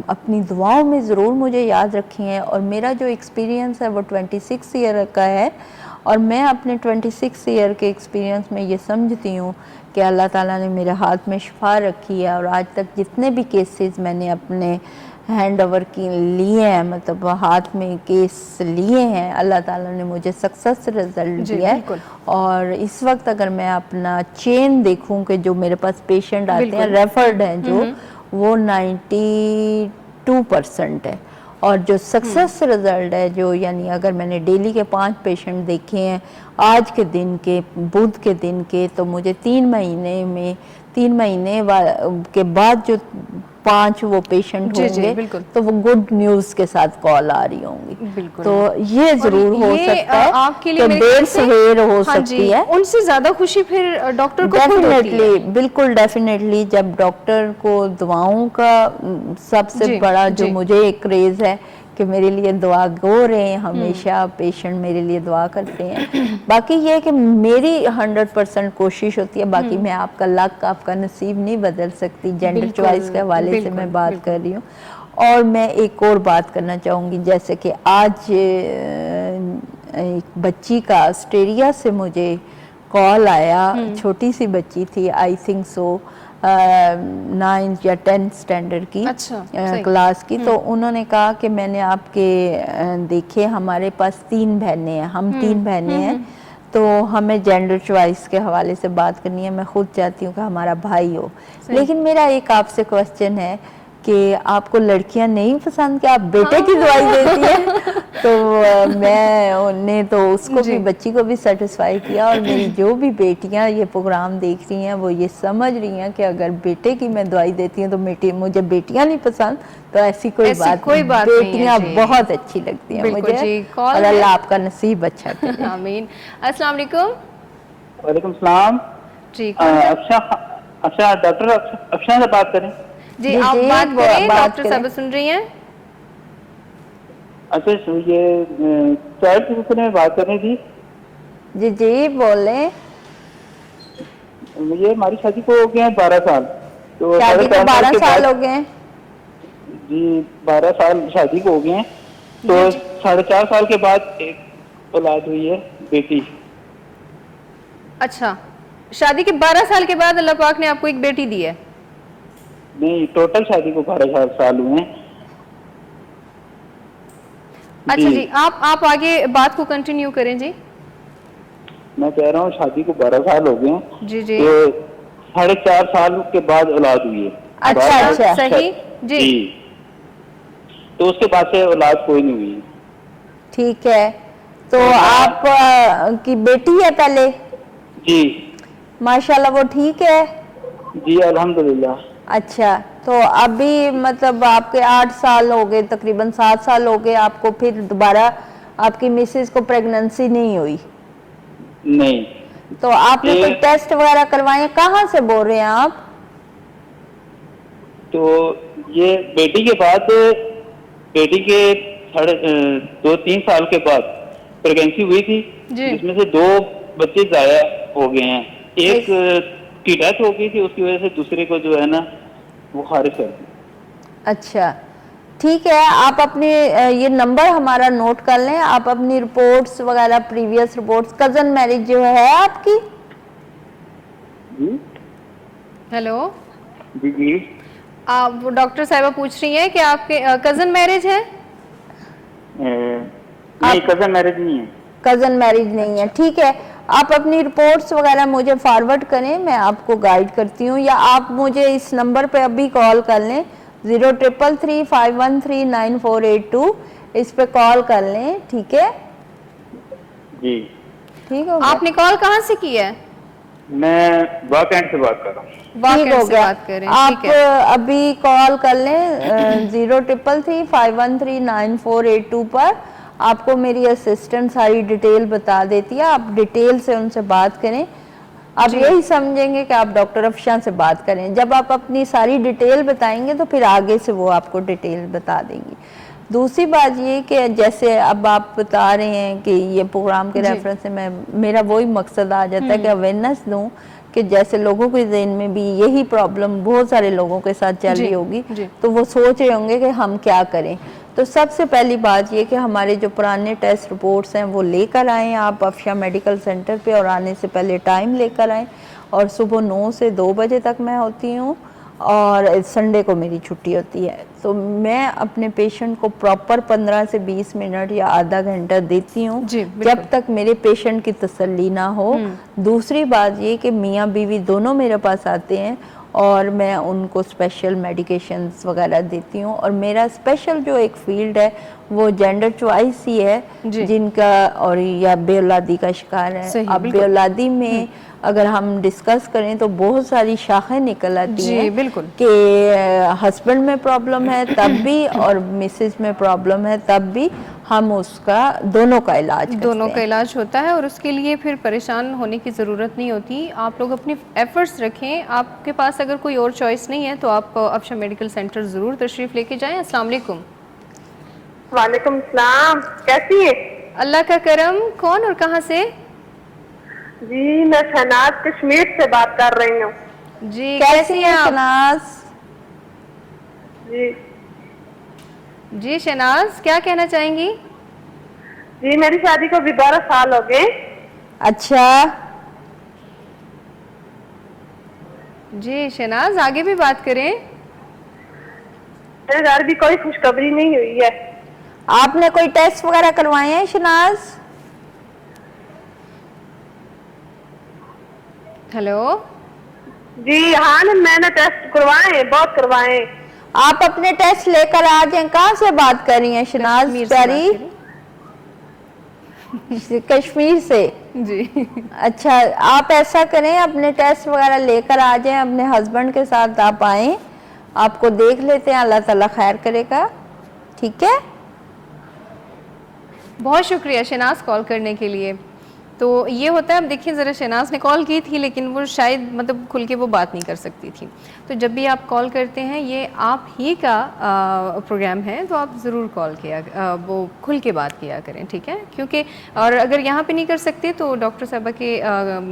अपनी दुआओं में ज़रूर मुझे याद रखिए। और मेरा जो एक्सपीरियंस है वो 26 ईयर का है, और मैं अपने 26 ईयर के एक्सपीरियंस में ये समझती हूँ कि अल्लाह ताला ने मेरे हाथ में शिफा रखी है। और आज तक जितने भी केसेस मैंने अपने हैंड ओवर की लिए हैं, मतलब हाथ में केस लिए हैं, अल्लाह ताला ने मुझे सक्सेस रिजल्ट दिया है। और इस वक्त अगर मैं अपना चेन देखूं कि जो मेरे पास पेशेंट आते हैं रेफर्ड हैं जो, वो 92% है। और जो सक्सेस रिजल्ट है जो, यानी अगर मैंने डेली के 5 पेशेंट देखे हैं आज के दिन के, बुध के दिन के, तो मुझे 3 महीने के बाद जो 5 वो पेशेंट जी, जी, होंगे बिल्कुल। तो वो गुड न्यूज़ के साथ कॉल आ रही होंगी। बिल्कुल। तो ये ज़रूर हो ये, सकता है आपके लिए कि मेरे देर ख्याल से सवेर हो हाँ जी, सकती है। उनसे ज़्यादा खुशी फिर डॉक्टर को खुद होती है। डेफिनेटली, बिल्कुल डेफिनेटली, जब डॉक्टर को दुआओं का सबसे जी, बड़ा जो जी। मुझे एक क्रेज़ है कि मेरे लिए दुआ गो रहे हैं, हमेशा पेशेंट मेरे लिए दुआ करते हैं। बाकी ये है कि मेरी 100% कोशिश होती है, बाकी मैं आपका लक, आपका नसीब नहीं बदल सकती। जेंडर बिल्कुल, चॉइस के हवाले से बिल्कुल, मैं बात बिल्कुल। कर रही हूँ। और मैं एक और बात करना चाहूँगी, जैसे कि आज एक बच्ची का ऑस्ट्रेलिया से मुझे कॉल आया, छोटी सी बच्ची थी, आई थिंक सो 9th या 10th स्टैंडर्ड की अच्छा, सही। क्लास की। तो उन्होंने कहा कि मैंने आपके देखे, हमारे पास 3 बहनें हैं, हम 3 बहनें हैं, तो हमें जेंडर चॉइस के हवाले से बात करनी है। मैं खुद चाहती हूँ कि हमारा भाई हो, लेकिन मेरा एक आपसे क्वेश्चन है कि आपको लड़कियां नहीं पसंद, कि आप बेटे की दवाई देती हैं? तो मैंने तो उसको भी, बच्ची को भी सेटिस्फाई किया, और मेरी जो भी बेटियां ये प्रोग्राम देख रही हैं वो ये समझ रही हैं कि अगर बेटे की मैं दवाई देती हूँ तो मुझे बेटियां नहीं पसंद, तो ऐसी कोई बात नहीं, बेटियां बहुत अच्छी लगती हैं मुझे। और अल्लाह आपका नसीब अच्छा करे। आमीन। अस्सलाम वालेकुम। वालेकुम सलाम जी, अच्छा डॉक्टर अफशा से बात करें? जी, आप बात करें, डॉक्टर साहब सुन रही हैं। अच्छा, ये चाइल्ड के सिलसिले में बात करनी थी। जी जी बोले। ये हमारी शादी को हो गए हैं 12 साल। तो शादी को 12 साल हो गए? जी, 12 साल शादी को हो गए हैं। तो 4.5 साल के बाद एक औलाद हुई है, बेटी। अच्छा, शादी के 12 साल के बाद अल्लाह पाक ने आपको एक बेटी दी है? नहीं, टोटल शादी को 12 साल हुए हैं। अच्छा जी, आप आगे बात को कंटिन्यू करें जी। मैं कह रहा हूँ शादी को 12 साल हो गए हैं। जी जी। तो 4.5 साल के बाद औलाद हुई है। अच्छा, सही जी। तो उसके बाद से औलाद कोई नहीं हुई। ठीक है, तो आप की बेटी है पहले? जी माशाल्लाह, वो ठीक है? जी अल्हम्दुलिल्लाह। अच्छा, तो अभी मतलब आपके 8 साल हो गए, तकरीबन 7 साल हो गए आपको, फिर दोबारा आपकी मिसेज को प्रेगनेंसी नहीं हुई? नहीं। तो आपने कोई टेस्ट वगैरह करवाए? कहाँ से बोल रहे हैं आप? तो ये बेटी के बाद, बेटी के 2-3 साल के बाद प्रेगनेंसी हुई थी, जिसमें से 2 बच्चे जाया हो गए हैं। एक की डेथ हो गई थी, उसकी वजह से दूसरे को जो है ना वो खारिज कर दिया। अच्छा, ठीक है, आप अपने ये नंबर हमारा नोट कर लें। आप अपनी रिपोर्ट्स वगैरह, प्रीवियस रिपोर्ट्स, कजन मैरिज जो है आपकी? हेलो जी जी। आप डॉक्टर साहिबा पूछ रही हैं कि आपके कजन मैरिज है? नहीं, कजन मैरिज नहीं है। कजन मैरिज नहीं है, ठीक है। आप अपनी रिपोर्ट्स वगैरह मुझे फॉरवर्ड करें, मैं आपको गाइड करती हूँ, या आप मुझे इस नंबर पे अभी कॉल कर लें, 0333513948 इस पे कॉल कर लें, ठीक है जी? ठीक हो गया। आपने कॉल कहाँ से की है? मैं वाकएंड से बात कर रहा हूँ। ठीक हो गया, आप अभी कॉल कर लें 0333513948 पर। आपको मेरी असिस्टेंट सारी डिटेल बता देती है, आप डिटेल से उनसे बात करें। आप यही समझेंगे कि आप डॉक्टर अफशा से बात करें। जब आप अपनी सारी डिटेल बताएंगे तो फिर आगे से वो आपको डिटेल बता देंगी। दूसरी बात ये कि जैसे अब आप बता रहे हैं कि ये प्रोग्राम के रेफरेंस से मेरा वही मकसद आ जाता है कि अवेयरनेस दूं कि जैसे लोगों के ज़हन में भी यही प्रॉब्लम बहुत सारे लोगों के साथ चल रही होगी, तो वो सोच रहे होंगे कि हम क्या करें। तो सबसे पहली बात ये कि हमारे जो पुराने टेस्ट रिपोर्ट्स हैं वो लेकर आएँ आप अफशा मेडिकल सेंटर पे, और आने से पहले टाइम लेकर आएँ। और सुबह 9 से 2 बजे तक मैं होती हूँ, और संडे को मेरी छुट्टी होती है। तो मैं अपने पेशेंट को प्रॉपर 15 से 20 मिनट या आधा घंटा देती हूँ, जब तक मेरे पेशेंट की तसल्ली ना हो। दूसरी बात ये कि मियाँ बीवी दोनों मेरे पास आते हैं, और मैं उनको स्पेशल मेडिकेशंस वगैरह देती हूँ। और मेरा स्पेशल जो एक फील्ड है वो जेंडर चॉइस ही है, जिनका और या बेऔलादी का शिकार है। अब बेऔलादी में अगर हम डिस्कस करें तो बहुत सारी शाखें निकल आती जी, हैं बिल्कुल। कि हस्बैंड में प्रॉब्लम है तब भी और मिसेज में प्रॉब्लम है तब भी हम उसका दोनों का इलाज करते दोनों हैं। का इलाज होता है और उसके लिए फिर परेशान होने की ज़रूरत नहीं होती। आप लोग अपनी एफर्ट्स रखें। आपके पास अगर कोई और चॉइस नहीं है तो आप अफशा मेडिकल सेंटर ज़रूर तशरीफ़ लेके जाएं। अस्सलाम वालेकुम। वालेकुम सलाम, कैसी है? अल्लाह का करम। कौन और कहाँ से? जी मैं शहनाज कश्मीर से बात कर रही हूँ। जी, कैसी है आप? शनाज? जी जी शनाज, क्या कहना चाहेंगी? जी मेरी शादी को भी 12 साल हो गए। अच्छा, जी शनाज, आगे भी बात करें। मेरे घर भी कोई खुशखबरी नहीं हुई है। आपने कोई टेस्ट वगैरह करवाए हैं शनाज? हेलो। जी हाँ मैंने टेस्ट करवाए, बहुत करवाए। आप अपने टेस्ट लेकर आ जाएं। कहाँ से बात कर रही हैं शनाज कश्मीर से प्यारी? बात कश्मीर से। करें। जी। अच्छा, आप ऐसा करें अपने टेस्ट वगैरह लेकर आ जाएं, अपने हस्बैंड के साथ आप आएं, आपको देख लेते हैं, अल्लाह ताला खैर करेगा। ठीक है, बहुत शुक्रिया शनाज कॉल करने के लिए। तो ये होता है, अब देखिए ज़रा शनाज ने कॉल की थी लेकिन वो शायद मतलब खुल के वो बात नहीं कर सकती थी। तो जब भी आप कॉल करते हैं, ये आप ही का प्रोग्राम है, तो आप ज़रूर कॉल किया वो खुल के बात किया करें, ठीक है? क्योंकि और अगर यहाँ पे नहीं कर सकते तो डॉक्टर साहबा के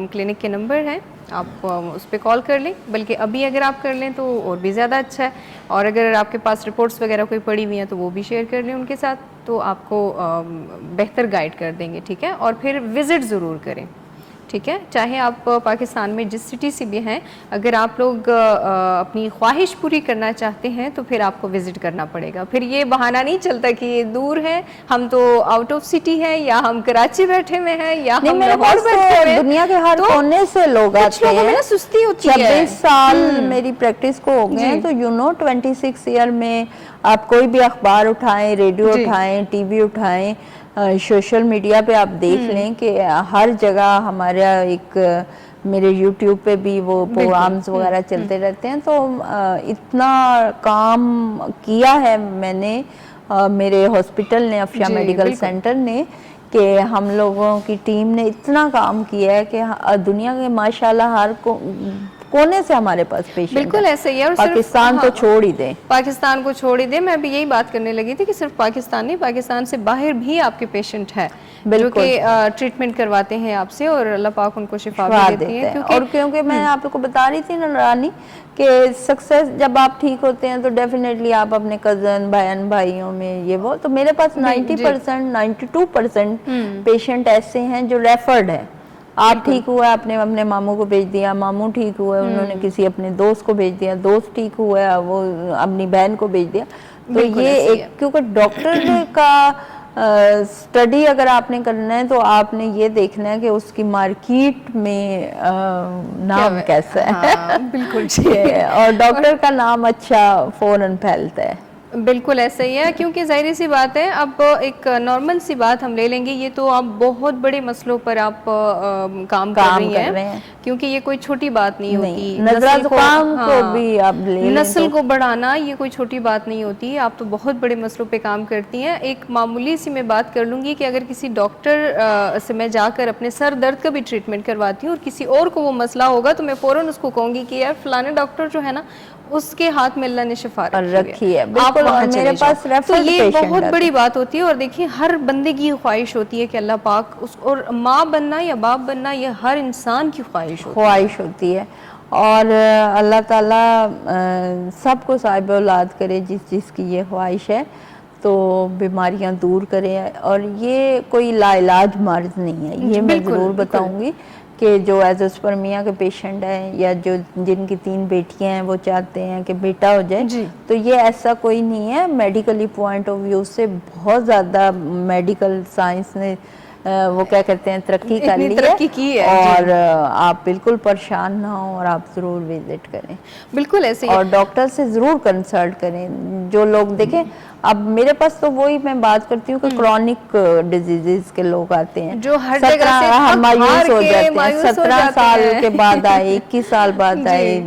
क्लिनिक के नंबर हैं, आप उस पर कॉल कर लें। बल्कि अभी अगर आप कर लें तो और भी ज़्यादा अच्छा है। और अगर आपके पास रिपोर्ट्स वगैरह कोई पड़ी हुई हैं तो वो भी शेयर कर लें उनके साथ, तो आपको बेहतर गाइड कर देंगे, ठीक है? और फिर विज़िट ज़रूर करें, ठीक है? चाहे आप पाकिस्तान में जिस सिटी से भी हैं, अगर आप लोग अपनी ख्वाहिश पूरी करना चाहते हैं तो फिर आपको विज़िट करना पड़ेगा। फिर ये बहाना नहीं चलता कि ये दूर है, हम तो आउट ऑफ सिटी हैं, या हम कराची बैठे हुए हैं, या नहीं हम मेरे लाहौर पास बैठे हुए तो हैं। दुनिया के हर तो कोने से लोग कुछ आते लोगों में हैं। ना सुस्ती होती है। 26 साल मेरी प्रैक्टिस को हो गए हैं, तो 26 ईयर में आप कोई भी अखबार उठाएं, रेडियो जी। उठाएं, टीवी उठाएं, सोशल मीडिया पे आप देख लें कि हर जगह हमारा एक मेरे यूट्यूब पे भी वो प्रोग्राम्स वगैरह चलते रहते हैं। तो इतना काम किया है मैंने, मेरे हॉस्पिटल ने, अफशा जी, मेडिकल बिल्कुल। सेंटर ने, कि हम लोगों की टीम ने इतना काम किया है कि दुनिया के माशाल्लाह हर कोने से हमारे पास पेशेंट बिल्कुल है। ऐसे ही है। और सिर्फ पाकिस्तान तो छोड़ ही दें, पाकिस्तान को छोड़ ही दे। मैं भी यही बात करने लगी थी कि सिर्फ पाकिस्तान नहीं, पाकिस्तान से बाहर भी आपके पेशेंट हैं जो कि ट्रीटमेंट करवाते हैं आपसे, और अल्लाह पाक उनको शिफा भी देती है। क्योंकि मैं आपको बता रही थी ना रानी कि सक्सेस जब आप ठीक होते हैं तो डेफिनेटली आप अपने कजन बहन भाइयों में ये वो, तो मेरे पास 90% 92% पेशेंट ऐसे हैं जो रेफर्ड हैं। आप ठीक हुआ, आपने अपने मामू को भेज दिया, मामू ठीक हुआ, उन्होंने किसी अपने दोस्त को भेज दिया, दोस्त ठीक हुआ, वो अपनी बहन को भेज दिया। तो ये एक, क्योंकि डॉक्टर का स्टडी अगर आपने करना है तो आपने ये देखना है कि उसकी मार्केट में नाम कैसा है। हाँ, बिल्कुल और डॉक्टर का नाम अच्छा फौरन फैलता है। बिल्कुल ऐसा ही है, क्योंकि जाहिर सी बात है। अब एक नॉर्मल सी बात हम ले लेंगे, ये तो आप बहुत बड़े मसलों पर आप काम कर रही हैं, क्योंकि ये कोई छोटी बात नहीं होती। नज़ला ज़ुकाम को भी आप ले लें, नस्ल को बढ़ाना ये कोई छोटी बात नहीं होती। आप तो बहुत बड़े मसलों पे काम करती हैं। एक मामूली सी मैं बात कर लूँगी कि अगर किसी डॉक्टर से मैं जाकर अपने सर दर्द का भी ट्रीटमेंट करवाती हूँ और किसी और को वो मसला होगा, तो मैं फ़ौरन उसको कहूँगी कि यार फलाने डॉक्टर जो है ना, उसके हाथ में अल्लाह ने शिफा रखी है, आप वहाँ चले जाओ। तो ये बहुत बड़ी बात होती है। और देखिए, हर बंदे की ख्वाहिश होती है कि अल्लाह पाक उस, और माँ बनना या बाप बनना ये हर इंसान की ख्वाहिश होती है। और अल्लाह ताला सबको साहिब औलाद करे जिसकी ये ख्वाहिश है, तो बीमारियां दूर करे। और ये कोई लाइलाज मर्ज नहीं है, ये मैं ज़रूर बताऊंगी कि जो एजोस्पर्मिया के पेशेंट हैं या जो जिनकी 3 बेटियां हैं वो चाहते हैं कि बेटा हो जाए, तो ये ऐसा कोई नहीं है। मेडिकली पॉइंट ऑफ व्यू से बहुत ज़्यादा मेडिकल साइंस ने वो क्या कहते हैं, तरक्की कर इतनी ली तरक्की की है, और आप बिल्कुल परेशान ना हो और आप ज़रूर विजिट करें, बिल्कुल ऐसे ही और डॉक्टर से ज़रूर कंसल्ट करें। जो लोग देखें, अब मेरे पास तो वही मैं बात करती हूँ कि क्रॉनिक डिजीजेस के लोग आते हैं, जो हर जगह से थक मायूस हार हो के जाते हैं, मायूस हो 17 जाते साल हैं। के बाद आए, 21 साल बाद जी। आए,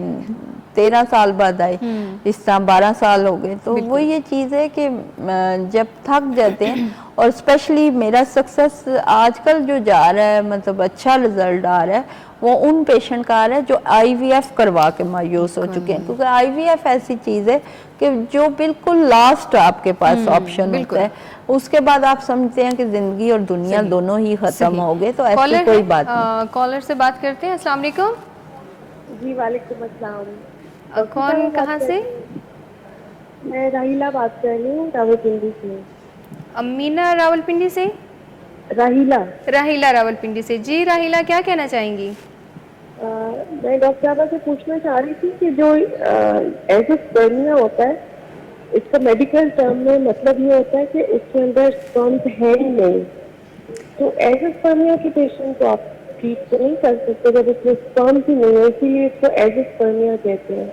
13 साल बाद आए, इस तरह 12 साल हो गए। तो वो ये चीज़ है कि जब थक जाते हैं, और स्पेशली मेरा सक्सेस आजकल जो जा रहा है, मतलब अच्छा रिजल्ट आ रहा है, वो उन पेशेंट का आ रहा है जो आईवीएफ करवा के मायूस हो चुके हैं, क्योंकि आईवीएफ ऐसी चीज़ है कि जो बिल्कुल लास्ट आपके पास ऑप्शन होता है, उसके बाद आप समझते हैं कि जिंदगी और दुनिया दोनों ही खत्म हो गए। तो ऐसी कोई बात नहीं। कॉलर से बात करते हैं। अस्सलाम वालेकुम। जी वालेकुम अस्सलाम। कौन, कहाँ से? मैं राहिला बात कर रही हूँ, रावलपिंडी से। अमीना रावलपिंडी से? राहिला। राहिला रावलपिंडी से। जी राहिला, क्या कहना चाहेंगी? मैं डॉक्टर साहबा से पूछना चाह रही थी कि जो एंजियोस्पर्मिया होता है, इसका मेडिकल टर्म में मतलब ये होता है कि उसके अंदर स्पर्म्स है ही नहीं। तो एंजियोस्पर्मिया के पेशेंट को आप ट्रीट तो नहीं कर सकते जब इसमें स्पर्म्स ही नहीं है, इसीलिए इसको एंजियोस्पर्मिया कहते हैं।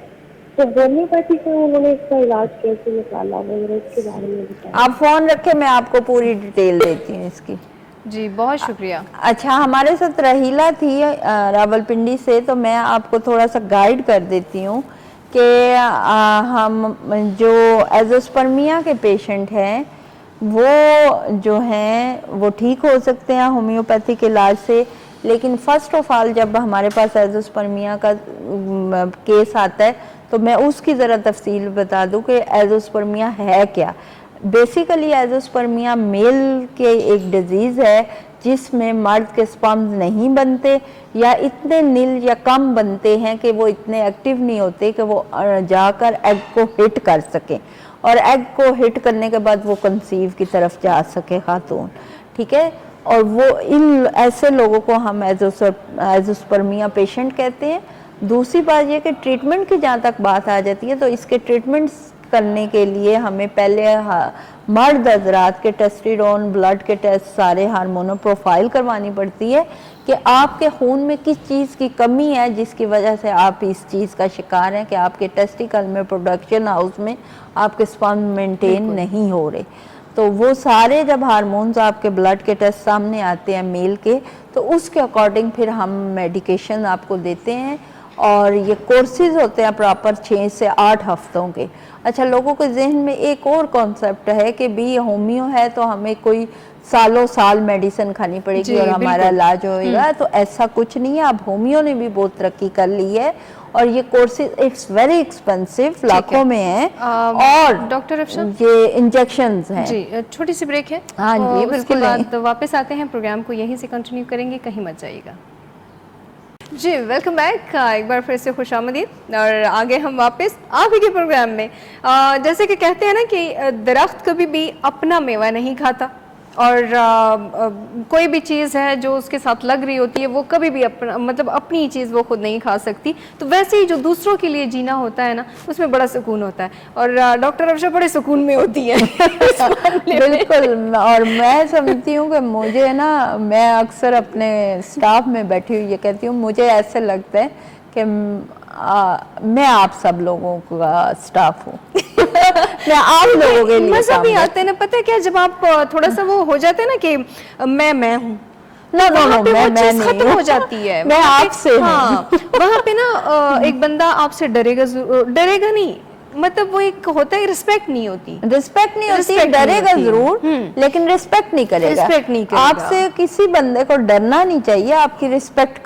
तो होम्योपैथी से उन्होंने इसका इलाज कैसे निकाला वगैरह, इसके बारे में बताया। आप फोन रखें, मैं आपको पूरी डिटेल देती हूँ इसकी। जी बहुत शुक्रिया। अच्छा, हमारे साथ रहीला थी रावलपिंडी से, तो मैं आपको थोड़ा सा गाइड कर देती हूँ कि हम जो एंजियोस्पर्मिया के पेशेंट हैं वो जो हैं वो ठीक हो सकते हैं होम्योपैथिक इलाज से। लेकिन फर्स्ट ऑफ ऑल जब हमारे पास एंजियोस्पर्मिया का केस आता है तो मैं उसकी ज़रा तफसील बता दूं कि एंजियोस्पर्मिया है क्या। बेसिकली एंजियोस्पर्मिया मेल के एक डिजीज़ है जिसमें मर्द के स्पर्म्स नहीं बनते या इतने नील या कम बनते हैं कि वो इतने एक्टिव नहीं होते कि वो जाकर एग को हिट कर सकें, और एग को हिट करने के बाद वो कंसीव की तरफ जा सके खातून, ठीक है। और वो इन ऐसे लोगों को हम एंजियोस्पर्मिया पेशेंट कहते हैं। दूसरी बात ये कि ट्रीटमेंट की जहाँ तक बात आ जाती है तो इसके ट्रीटमेंट्स करने के लिए हमें पहले मर्द हजरात के टेस्टोस्टेरोन, ब्लड के टेस्ट, सारे हार्मोनल प्रोफाइल करवानी पड़ती है कि आपके खून में किस चीज़ की कमी है जिसकी वजह से आप इस चीज़ का शिकार हैं कि आपके टेस्टिकल में, प्रोडक्शन हाउस में आपके स्पर्म मेंटेन नहीं हो रहे। तो वो सारे जब हार्मोन्स आपके ब्लड के टेस्ट सामने आते हैं मेल के, तो उसके अकॉर्डिंग फिर हम मेडिकेशन आपको देते हैं, और ये कोर्सेज होते हैं प्रॉपर 6 से 8 हफ्तों के। अच्छा, लोगों के जहन में एक और कॉन्सेप्ट है कि भी होम्यो है तो हमें कोई सालों साल मेडिसिन खानी पड़ेगी और हमारा इलाज होएगा, तो ऐसा कुछ नहीं है। अब होम्यो ने भी बहुत तरक्की कर ली है और ये कोर्सेज इट्स वेरी एक्सपेंसिव, लाखों में है। और डॉक्टर अफशा, ये इंजेक्शंस हैं। जी छोटी सी ब्रेक है। हाँ जी, उसके बिल्कुल। बाद वापस आते हैं, प्रोग्राम को यहीं से कंटिन्यू करेंगे, कहीं मत जाइएगा। जी वेलकम बैक, एक बार फिर से खुशामदीद। और आगे हम वापस आप ही के प्रोग्राम में, जैसे कि कहते हैं ना कि दरख्त कभी भी अपना मेवा नहीं खाता, और कोई भी चीज़ है जो उसके साथ लग रही होती है वो कभी भी अपना, मतलब अपनी चीज़ वो खुद नहीं खा सकती। तो वैसे ही जो दूसरों के लिए जीना होता है ना, उसमें बड़ा सुकून होता है, और डॉक्टर अफशा बड़े सुकून में होती है। बिल्कुल। और मैं समझती हूँ कि मुझे ना, मैं अक्सर अपने स्टाफ में बैठी हुई ये कहती हूँ, मुझे ऐसे लगता है कि मैं आप सब लोगों का स्टाफ हूँ। मैं आप लोगों के लिए मजा भी आता है ना, पता है क्या, जब आप थोड़ा सा वो हो जाते हैं ना कि मैं हूँ, नो मैं नहीं खत्म हो जाती है। मैं आपसे। हाँ, वहाँ पे ना एक बंदा आपसे डरेगा नहीं, मतलब वो एक होता है, रिस्पेक्ट नहीं होती, डरेगा जरूर लेकिन रिस्पेक्ट नहीं करेगा। आपसे किसी बंदे को डरना नहीं चाहिए, आपकी रिस्पेक्ट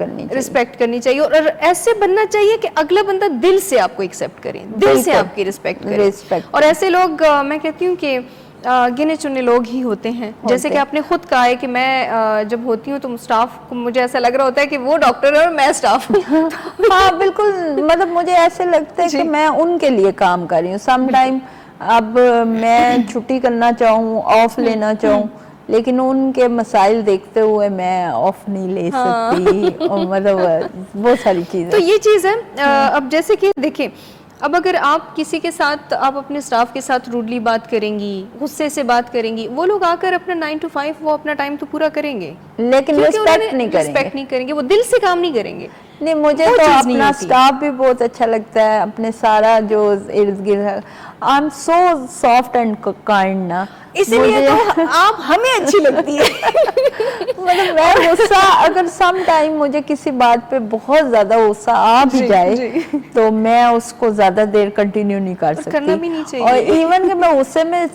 करनी चाहिए, और ऐसे बनना चाहिए कि अगला बंदा दिल से आपको एक्सेप्ट करे, दिल से आपकी रिस्पेक्ट करे। और ऐसे लोग मैं कहती हूँ कि गिने चुने लोग ही होते हैं। जैसे कि आपने खुद कहा है कि मैं जब होती हूँ तो स्टाफ को मुझे ऐसा लग रहा होता है कि वो डॉक्टर है और मैं स्टाफ हूँ। हाँ बिल्कुल, मतलब मुझे ऐसे लगता है कि मैं उनके लिए काम कर रही हूँ। समटाइम अब मैं छुट्टी करना चाहूँ, ऑफ लेना चाहूँ, लेकिन उनके मसाइल देखते हुए मैं ऑफ नहीं ले सकती। और मतलब बहुत सारी चीजें, तो ये चीज़ है। अब जैसे कि देखिए, अब अगर आप किसी के साथ, आप अपने स्टाफ के साथ रूडली बात करेंगी, गुस्से से बात करेंगी, वो लोग आकर अपना 9 to 5 वो अपना टाइम तो पूरा करेंगे, लेकिन रिस्पेक्ट नहीं करेंगे, वो दिल से काम नहीं करेंगे। नहीं, मुझे तो अपना स्टाफ भी बहुत अच्छा लगता है, अपने सारा जो इर्द गिर्द है। I am so soft and kind ना, इसीलिए तो आप हमें अच्छी लगती है। मतलब मैं गुस्सा, अगर सम टाइम मुझे किसी बात पे बहुत ज्यादा गुस्सा आ भी जाए तो मैं उसको ज्यादा देर कंटिन्यू नहीं कर सकती, करना भी नहीं चाहिए। और इवन कि मैं गुस्से में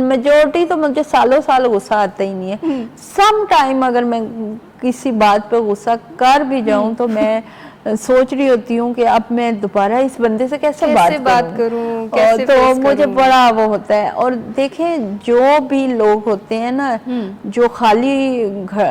मेजोरिटी तो मुझे सालों साल गुस्सा आता ही नहीं है। सम टाइम अगर मैं किसी बात पे गुस्सा कर भी जाऊं तो मैं सोच रही होती हूँ कि अब मैं दोबारा इस बंदे से कैसे बात करूँ, कैसे तो फेस मुझे करूं? बड़ा वो होता है। और देखें, जो भी लोग होते हैं ना, जो खाली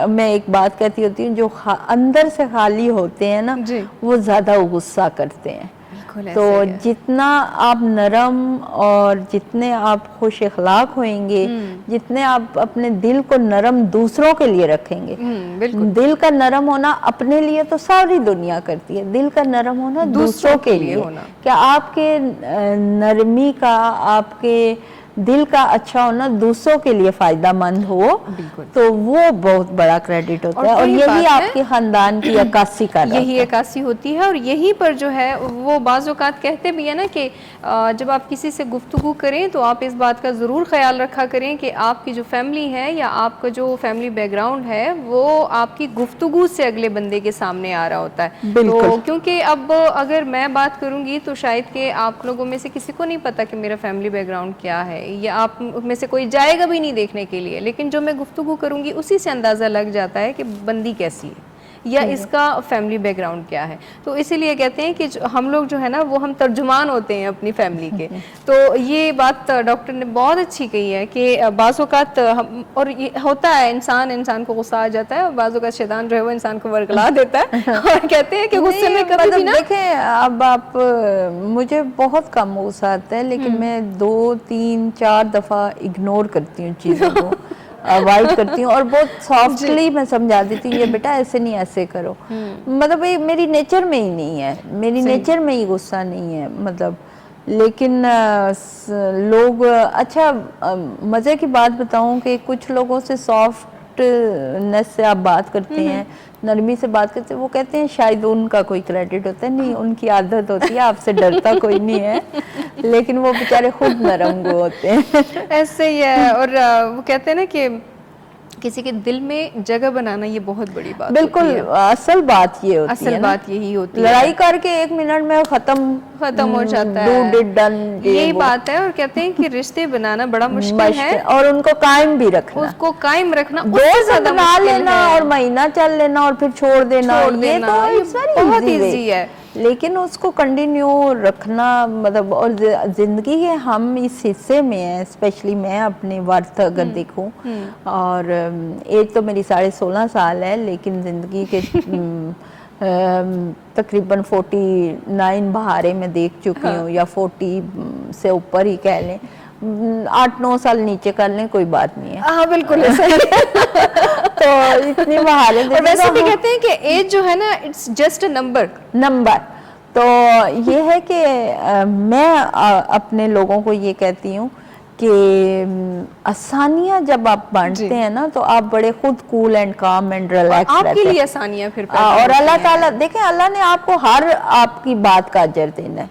मैं एक बात कहती होती हूँ, जो अंदर से खाली होते हैं ना, वो ज्यादा गुस्सा करते हैं। तो जितना आप नरम और जितने आप खुश इखलाक होंगे, जितने आप अपने दिल को नरम दूसरों के लिए रखेंगे, दिल का नरम होना अपने लिए तो सारी दुनिया करती है, दिल का नरम होना दूसरों के लिए होना। क्या आपके नरमी का, आपके दिल का अच्छा होना दूसरों के लिए फायदा मंद हो, तो वो बहुत बड़ा क्रेडिट होता है। और यही आपके खानदान की अक्कासी का, यही अक्कासी होती है। और यहीं पर जो है वो बाज़ औक़ात कहते भी है ना कि जब आप किसी से गुफ्तगू करें तो आप इस बात का ज़रूर ख्याल रखा करें कि आपकी जो फैमिली है या आपका जो फैमिली बैकग्राउंड है वो आपकी गुफ्तगू से अगले बंदे के सामने आ रहा होता है। तो क्योंकि अब अगर मैं बात करूँगी तो शायद कि आप लोगों में से किसी को नहीं पता कि मेरा फैमिली बैकग्राउंड क्या है, या आप में से कोई जाएगा भी नहीं देखने के लिए, लेकिन जो मैं गुफ्तगू करूंगी उसी से अंदाज़ा लग जाता है कि बंदी कैसी है या इसका फैमिली बैकग्राउंड क्या है। तो इसीलिए कहते हैं कि हम लोग जो है ना वो हम तर्जुमान होते हैं अपनी फैमिली के। तो ये बात डॉक्टर ने बहुत अच्छी कही है कि बाज़ औक़ात और ये होता है, इंसान को गुस्सा आ जाता है और बाज़ औक़ात शैतान जो है वो इंसान को वर्गला देता है और कहते हैं कि गुस्से में कभी भी ना, देखें अब आप, मुझे बहुत कम गुस्सा आता है, लेकिन मैं 2, 3, 4 दफ़ा इग्नोर करती हूँ चीज़ों को, अवॉइड करती हूँ और बहुत सॉफ्टली मैं समझा देती हूँ, ये बेटा ऐसे नहीं, ऐसे करो। मतलब ये मेरी नेचर में ही नहीं है, मेरी नेचर में ही गुस्सा नहीं है, मतलब। लेकिन लोग, अच्छा मज़े की बात बताऊँ कि कुछ लोगों से सॉफ्टनेस से आप बात करते हैं, नरमी से बात करते हैं, वो कहते हैं शायद उनका कोई क्रेडिट होता है। नहीं, उनकी आदत होती है, आपसे डरता कोई नहीं है, लेकिन वो बेचारे खुद नरम गो होते हैं। ऐसे ही है। और वो कहते हैं ना कि किसी के दिल में जगह बनाना ये बहुत बड़ी बात बिल्कुल होती है। असल बात ये होती है, असल बात यही होती है। लड़ाई करके 1 मिनट में खत्म हो जाता है, यही बात है। और कहते हैं कि रिश्ते बनाना बड़ा मुश्किल है और उनको कायम भी रखना, उसको कायम रखना दोस्त बना लेना और महीना चल लेना और फिर छोड़ देना, ये तो बहुत इजी है, लेकिन उसको कंटिन्यू रखना, मतलब। और जिंदगी के हम इस हिस्से में हैं, स्पेशली मैं अपने वर्थ अगर देखूं, और एज तो मेरी 16.5 साल है, लेकिन जिंदगी के तकरीबन 49 बहारे में देख चुकी हूँ, या 40 से ऊपर ही कह लें, 8-9 साल नीचे कर लें, कोई बात नहीं है। हाँ बिल्कुल ऐसा ही। तो इतनी बहारें, और वैसे भी कहते हैं कि एज जो है ना, इट्स जस्ट अ नंबर। तो ये है कि मैं अपने लोगों को ये कहती हूँ कि आसानियां जब आप बांटते हैं ना, तो आप बड़े खुद कूल एंड काम एंड रिलैक्स रहते हैं। आपके लिए आसानियां फिर और अल्लाह ताला, देखें, अल्लाह ने आपको हर आपकी बात का अजर देना है।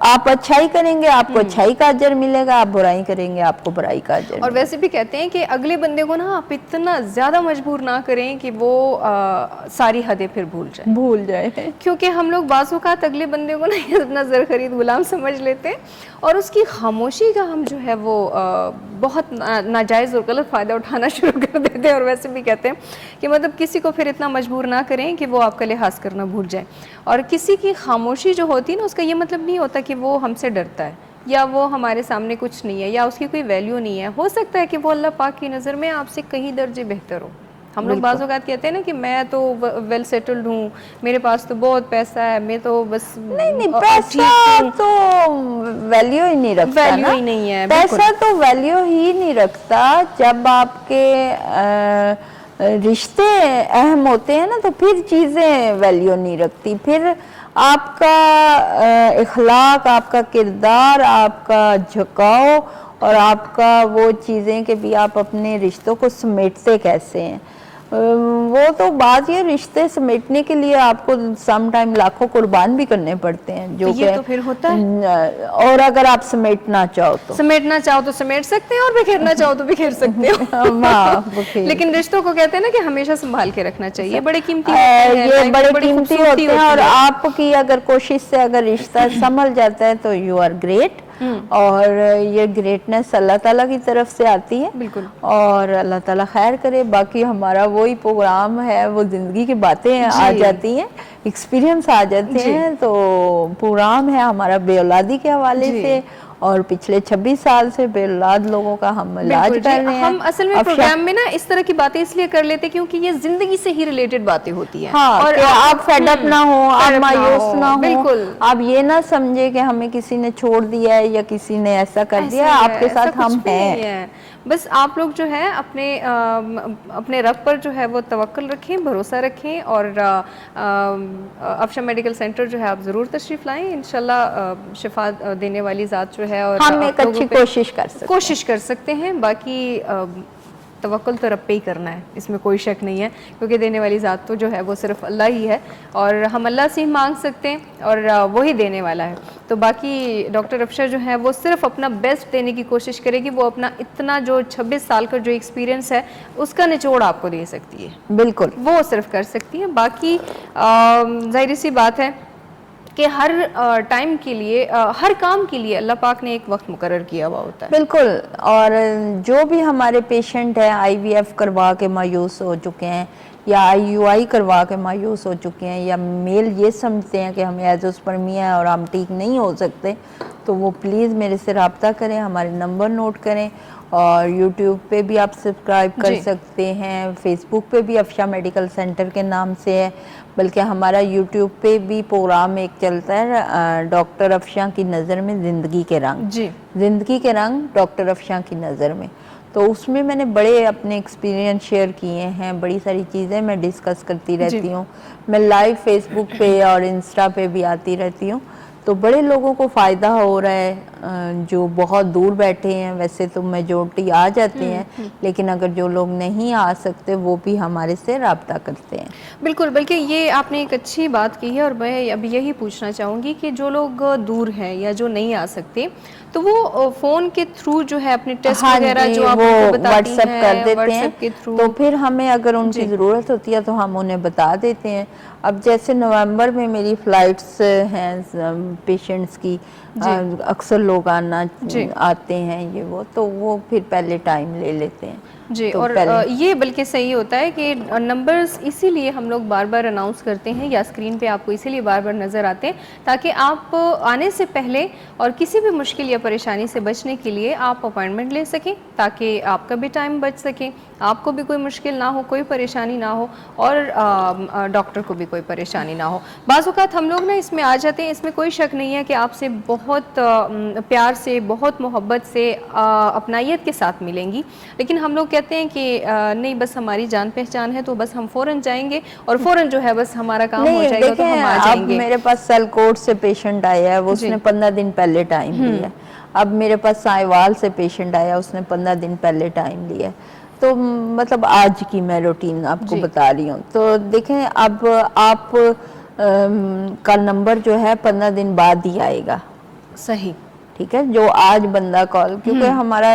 आप अच्छाई करेंगे, आपको अच्छाई का अजर मिलेगा, आप बुराई करेंगे, आपको बुराई का अजर। और वैसे भी कहते हैं कि अगले बंदे को ना आप इतना ज्यादा मजबूर ना करें कि वो सारी हदें फिर भूल जाए, क्योंकि हम लोग बाज़ औक़ात अगले बंदे को ना इतना ज़र खरीद गुलाम समझ लेते हैं और उसकी खामोशी का हम जो है वो बहुत नाजायज़ और गलत फ़ायदा उठाना शुरू कर देते हैं। और वैसे भी कहते हैं कि मतलब किसी को फिर इतना मजबूर ना करें कि वो आपका लिहाज करना भूल जाए। और किसी की खामोशी जो होती है ना, उसका ये मतलब नहीं होता कि वो हमसे डरता है या वो हमारे सामने कुछ नहीं है या उसकी कोई वैल्यू नहीं है। हो सकता है कि वो अल्लाह पाक की नज़र में आपसे कई दर्जे बेहतर हो। हम लोग बाज़ औक़ात कहते हैं ना कि मैं तो वेल सेटल्ड हूँ, मेरे पास तो बहुत पैसा है, मैं तो बस नहीं, पैसा तो वैल्यू ही नहीं रखता, वैल्यू ही नहीं है। पैसा तो वैल्यू ही नहीं रखता जब आपके रिश्ते अहम होते हैं ना, तो फिर चीज़ें वैल्यू नहीं रखती। फिर आपका इखलाक, आपका किरदार, आपका झुकाव और आपका वो चीज़ें कि भी आप अपने रिश्तों को समेटते कैसे हैं, वो तो बात, ये रिश्ते समेटने के लिए आपको सम टाइम लाखों कुर्बान भी करने पड़ते हैं, जो ये तो फिर होता है। और अगर आप समेटना चाहो तो समेट सकते हैं और बिखेरना चाहो तो बिखेर सकते हो। लेकिन रिश्तों को कहते हैं ना कि हमेशा संभाल के रखना चाहिए, बड़े कीमती होते हैं, ये बड़े कीमती होते हैं। और आपकी अगर कोशिश से अगर रिश्ता संभल जाता है तो यू आर ग्रेट। और ये ग्रेटनेस अल्लाह ताला की तरफ से आती है। बिल्कुल। और अल्लाह ताला खैर करे। बाकी हमारा वही प्रोग्राम है, वो जिंदगी की बातें आ जाती हैं, एक्सपीरियंस आ जाते हैं। तो प्रोग्राम है हमारा बेऔलादी के हवाले से, और पिछले 26 साल से बेऔलाद लोगों का हम इलाज कर रहे हैं। हम असल में प्रोग्राम में ना इस तरह की बातें इसलिए कर लेते हैं क्योंकि ये जिंदगी से ही रिलेटेड बातें होती हैं। हाँ, और आप फेड अप ना हो, आप मायूस ना हो, बिल्कुल। आप ये ना समझे कि हमें किसी ने छोड़ दिया है या किसी ने ऐसा कर दिया, आपके साथ हम हैं। बस आप लोग जो है अपने रब पर जो है वो तवक्कल रखें, भरोसा रखें, और अफशा मेडिकल सेंटर जो है आप ज़रूर तशरीफ़ लाएं। इंशाल्लाह शिफा देने वाली ज़ात जो है, और हम एक अच्छी कोशिश कर सकते हैं। बाकी तवक्कुल तो रब पे ही करना है, इसमें कोई शक नहीं है, क्योंकि देने वाली ज़ात तो जो है वो सिर्फ अल्लाह ही है, और हम अल्लाह से ही मांग सकते हैं और वही देने वाला है। तो बाकी डॉक्टर अफशा जो है वो सिर्फ अपना बेस्ट देने की कोशिश करेगी। वो अपना इतना जो 26 साल का जो एक्सपीरियंस है उसका निचोड़ आपको दे सकती है, बिल्कुल वो सिर्फ कर सकती है। बाकी जाहिर सी बात है कि हर टाइम के लिए, हर काम के लिए अल्लाह पाक ने एक वक्त मुकर्रर किया हुआ होता है। बिल्कुल। और जो भी हमारे पेशेंट हैं IVF करवा के मायूस हो चुके हैं, या IUI करवा के मायूस हो चुके हैं, या मेल ये समझते हैं कि हमें एज़ोस्पर्मिया है और हम ठीक नहीं हो सकते, तो वो प्लीज़ मेरे से रब्ता करें, हमारे नंबर नोट करें। और YouTube पे भी आप सब्सक्राइब कर सकते हैं, फेसबुक पे भी अफशा मेडिकल सेंटर के नाम से है, बल्कि हमारा YouTube पे भी प्रोग्राम एक चलता है, डॉक्टर अफशा की नज़र में ज़िंदगी के रंग। ज़िंदगी के रंग डॉक्टर अफशा की नज़र में। तो उसमें मैंने बड़े अपने एक्सपीरियंस शेयर किए हैं, बड़ी सारी चीज़ें मैं डिस्कस करती रहती हूँ। मैं लाइव फेसबुक पे और इंस्टा पे भी आती रहती हूँ, तो बड़े लोगों को फ़ायदा हो रहा है। जो बहुत दूर बैठे हैं, वैसे तो मेजॉरिटी आ जाते हैं, लेकिन अगर जो लोग नहीं आ सकते वो भी हमारे से रब्ता करते हैं। बिल्कुल, बल्कि ये आपने एक अच्छी बात की है, और मैं अभी यही पूछना चाहूँगी कि जो लोग दूर हैं या जो नहीं आ सकते, तो वो फ़ोन के थ्रू जो है अपने टेस्ट वगैरह जो आप व्हाट्सएप कर देते हैं, तो फिर हमें अगर उनकी ज़रूरत होती है तो हम उन्हें बता देते हैं। अब जैसे नवंबर में मेरी फ़्लाइट्स हैं पेशेंट्स की, अक्सर लोग आते हैं ये वो, तो वो फिर पहले टाइम ले लेते हैं जी। तो और ये बल्कि सही होता है कि नंबर्स इसीलिए हम लोग बार बार अनाउंस करते हैं, या स्क्रीन पे आपको इसीलिए बार बार नज़र आते हैं, ताकि आप आने से पहले और किसी भी मुश्किल या परेशानी से बचने के लिए आप अपॉइंटमेंट ले सकें, ताकि आपका भी टाइम बच सके, आपको भी कोई मुश्किल ना हो, कोई परेशानी ना हो, और डॉक्टर को भी कोई परेशानी ना हो। बाज़ औक़ात हम लोग ना इसमें आ जाते हैं, इसमें कोई शक नहीं है कि आपसे बहुत प्यार से, बहुत मोहब्बत से, अपनाइयत के साथ मिलेंगी, लेकिन हम लोग कहते हैं कि नहीं, बस हमारी जान पहचान है तो बस हम फ़ौरन जाएंगे और फ़ौरन जो है बस हमारा काम हो जाएगा तो हम आ जाएंगे। अब मेरे पास सलकोट से पेशेंट आया है, वो उसने 15 दिन पहले टाइम लिया। अब मेरे पास साहिवाल से पेशेंट आया, उसने 15 दिन पहले टाइम लिया। तो मतलब आज की मैं रूटीन आपको बता रही हूँ। तो देखें, अब आप का नंबर जो है 15 दिन बाद ही आएगा। सही, ठीक है, जो आज बंदा कॉल, क्योंकि हमारा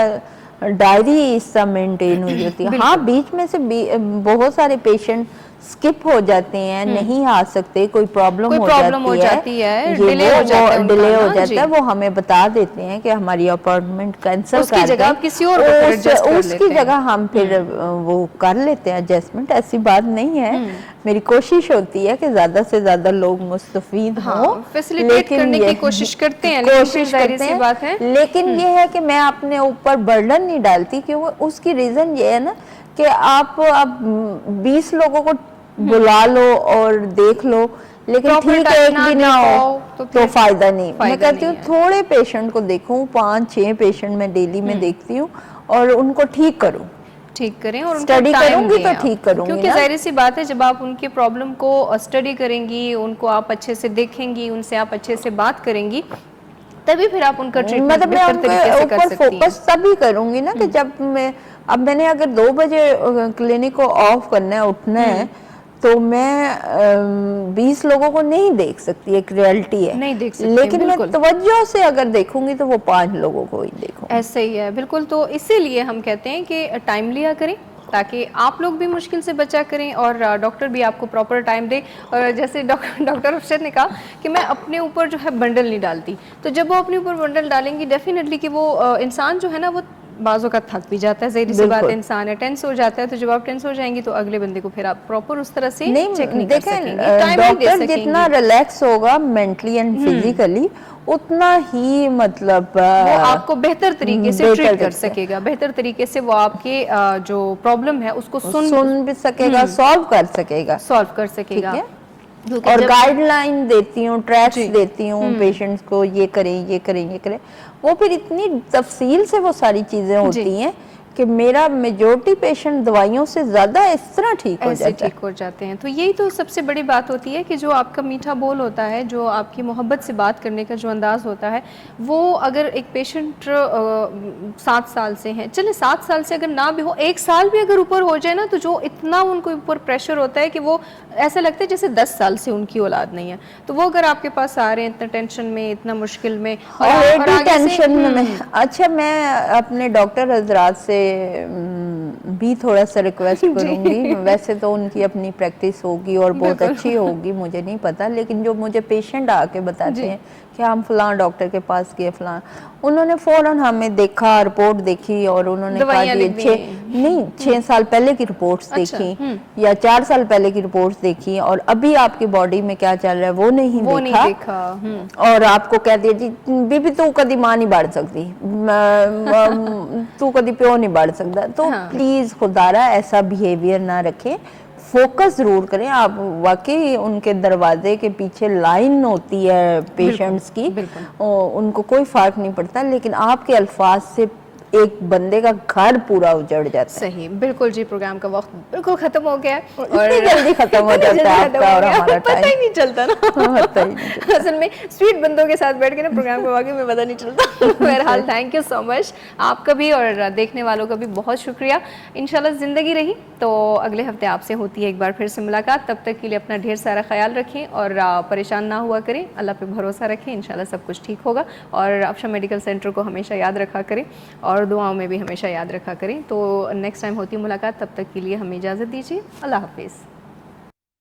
डायरी इसका मेंटेन हुई होती है। हाँ, बीच में से बहुत सारे पेशेंट स्किप हो जाते हैं, नहीं आ सकते, कोई प्रॉब्लम हो जाती है, डिले हो जाता है, वो हमें बता देते हैं कि हमारी अपॉइंटमेंट कैंसिल कर दें, किसी और उसकी जगह हम फिर वो कर लेते हैं एडजस्टमेंट। ऐसी बात नहीं है, मेरी कोशिश होती है कि ज्यादा से ज्यादा लोग मुस्तफीद हों, फैसिलिटेट करने की कोशिश करते हैं, लेकिन ये है कि मैं अपने ऊपर बर्डन नहीं डालती, क्योंकि उसकी रीजन ये है ना कि आप अब 20 लोगों को बुला लो और देख लो, लेकिन ठीक है एक भी ना हो तो फायदा नहीं। मैं कहती हूँ थोड़े पेशेंट को देखूं, 5-6 पेशेंट मैं डेली में देखती हूँ, और उनको ठीक करूँ। ठीक करें और उनको स्टडी टाइम करूंगी दें तो आप। ठीक करूंगी क्योंकि ना। जाहिर सी बात है, जब आप उनके प्रॉब्लम को स्टडी करेंगी, उनको आप अच्छे से देखेंगी, उनसे आप अच्छे से बात करेंगी, तभी फिर आप उनका ट्रीटमेंट मतलब मैं बेहतर तरीके से उनके कर ऊपर सकती हैं। फोकस तभी करूंगी ना कि जब मैं, अब मैंने अगर 2 बजे क्लिनिक को ऑफ करना है, उठना है, तो मैं 20 लोगों को नहीं देख सकती, एक रियलिटी है। नहीं देख सकती, लेकिन मैं बिल्कुल। तवज्जो से अगर देखूंगी तो वो 5 लोगों को ही देखूंगी। ऐसे ही है, बिल्कुल। तो इसीलिए हम कहते हैं कि टाइम लिया करें, ताकि आप लोग भी मुश्किल से बचा करें और डॉक्टर भी आपको प्रॉपर टाइम दे। और जैसे डॉक्टर अफसर ने कहा कि मैं अपने ऊपर जो है बंडल नहीं डालती, तो जब वो अपने ऊपर बंडल डालेंगी, डेफिनेटली कि वो इंसान जो है ना, वो बाजों का थक भी जाता है, ज़ाहिर सी बात है, इंसान है, टेंस हो जाता है। तो जब आप टेंस हो जाएंगी तो अगले बंदे को फिर आप प्रॉपर उस तरह से चेक नहीं कर सकेंगी, टाइम नहीं दे डॉक्टर सकेंगी। जितना रिलैक्स होगा मेंटली एंड फिजिकली, उतना ही मतलब वो आपको बेहतर तरीके से बेहतर ट्रीट कर तरीके से। सकेगा, बेहतर तरीके से वो आपके जो प्रॉब्लम है उसको सुन भी सकेगा, सॉल्व कर सकेगा, सॉल्व कर सकेगा। ठीक है। क्योंकि और जब- गाइडलाइन देती हूँ, ट्रैक्स जी। देती हूँ पेशेंट्स को, ये करें, ये करें, ये करें। वो फिर इतनी तफसील से वो सारी चीजें होती हैं कि मेरा मेजॉरिटी पेशेंट दवाइयों से ज्यादा इस तरह ठीक हो ऐसे जाता है। ठीक हो जाते हैं। तो यही तो सबसे बड़ी बात होती है कि जो आपका मीठा बोल होता है, जो आपकी मोहब्बत से बात करने का जो अंदाज़ होता है, वो अगर एक पेशेंट 7 साल से है, चले 7 साल से अगर ना भी हो, 1 साल भी अगर ऊपर हो जाए ना, तो जो इतना उनको ऊपर प्रेशर होता है कि वो ऐसा लगता है जैसे 10 साल से उनकी औलाद नहीं है। तो वो अगर आपके पास आ रहे हैं इतना टेंशन में, इतना मुश्किल में, और ऑलरेडी आगे से- टेंशन में। अच्छा, मैं अपने डॉक्टर हजरात से भी थोड़ा सा रिक्वेस्ट करूंगी। वैसे तो उनकी अपनी प्रैक्टिस होगी और बहुत अच्छी होगी, मुझे नहीं पता, लेकिन जो मुझे पेशेंट आके बताते हैं कि हम फलां डॉक्टर के पास गए, फलां, उन्होंने फौरन हमें देखा, रिपोर्ट देखी और उन्होंने कहा दवाइयाँ कि लिख दी। 6 साल पहले की रिपोर्ट्स अच्छा, देखी या 4 साल पहले की रिपोर्ट्स देखी, और अभी आपकी बॉडी में क्या चल रहा है वो नहीं देखा। और आपको कह दिया जी बीबी तू कदी मां नहीं बढ़ सकती, तू कदी प्यो नहीं बढ़ सकता। तो प्लीज खुदारा ऐसा बिहेवियर ना रखें, फोकस जरूर करें आप। वाकई उनके दरवाजे के पीछे लाइन होती है पेशेंट्स की, उनको कोई फर्क नहीं पड़ता, लेकिन आपके अल्फाज से एक बंदे का घर पूरा उजड़ जाता है। सही, बिल्कुल जी। प्रोग्राम का वक्त बिल्कुल खत्म हो गया है और इतनी जल्दी खत्म हो जाता है आपका और हमारा टाइम, पता ही नहीं चलता ना। पता ही नहीं चलता। असल में स्वीट बंदों के साथ बैठ के ना प्रोग्राम का वाकई में पता नहीं चलता। बहरहाल थैंक यू सो मच, आपका भी और देखने वालों का भी बहुत शुक्रिया। इंशाल्लाह ज़िंदगी रही तो अगले हफ्ते आपसे होती है एक बार फिर से मुलाकात। तब तक के लिए अपना ढेर सारा ख्याल रखें और परेशान ना हुआ करें, अल्लाह पे भरोसा रखें, इंशाल्लाह सब कुछ ठीक होगा। और अफशा मेडिकल सेंटर को हमेशा याद रखा करें और दुआओं में भी हमेशा याद रखा करें। तो नेक्स्ट टाइम होती है मुलाकात, तब तक के लिए हमें इजाज़त दीजिए। अल्लाह हाफिज़।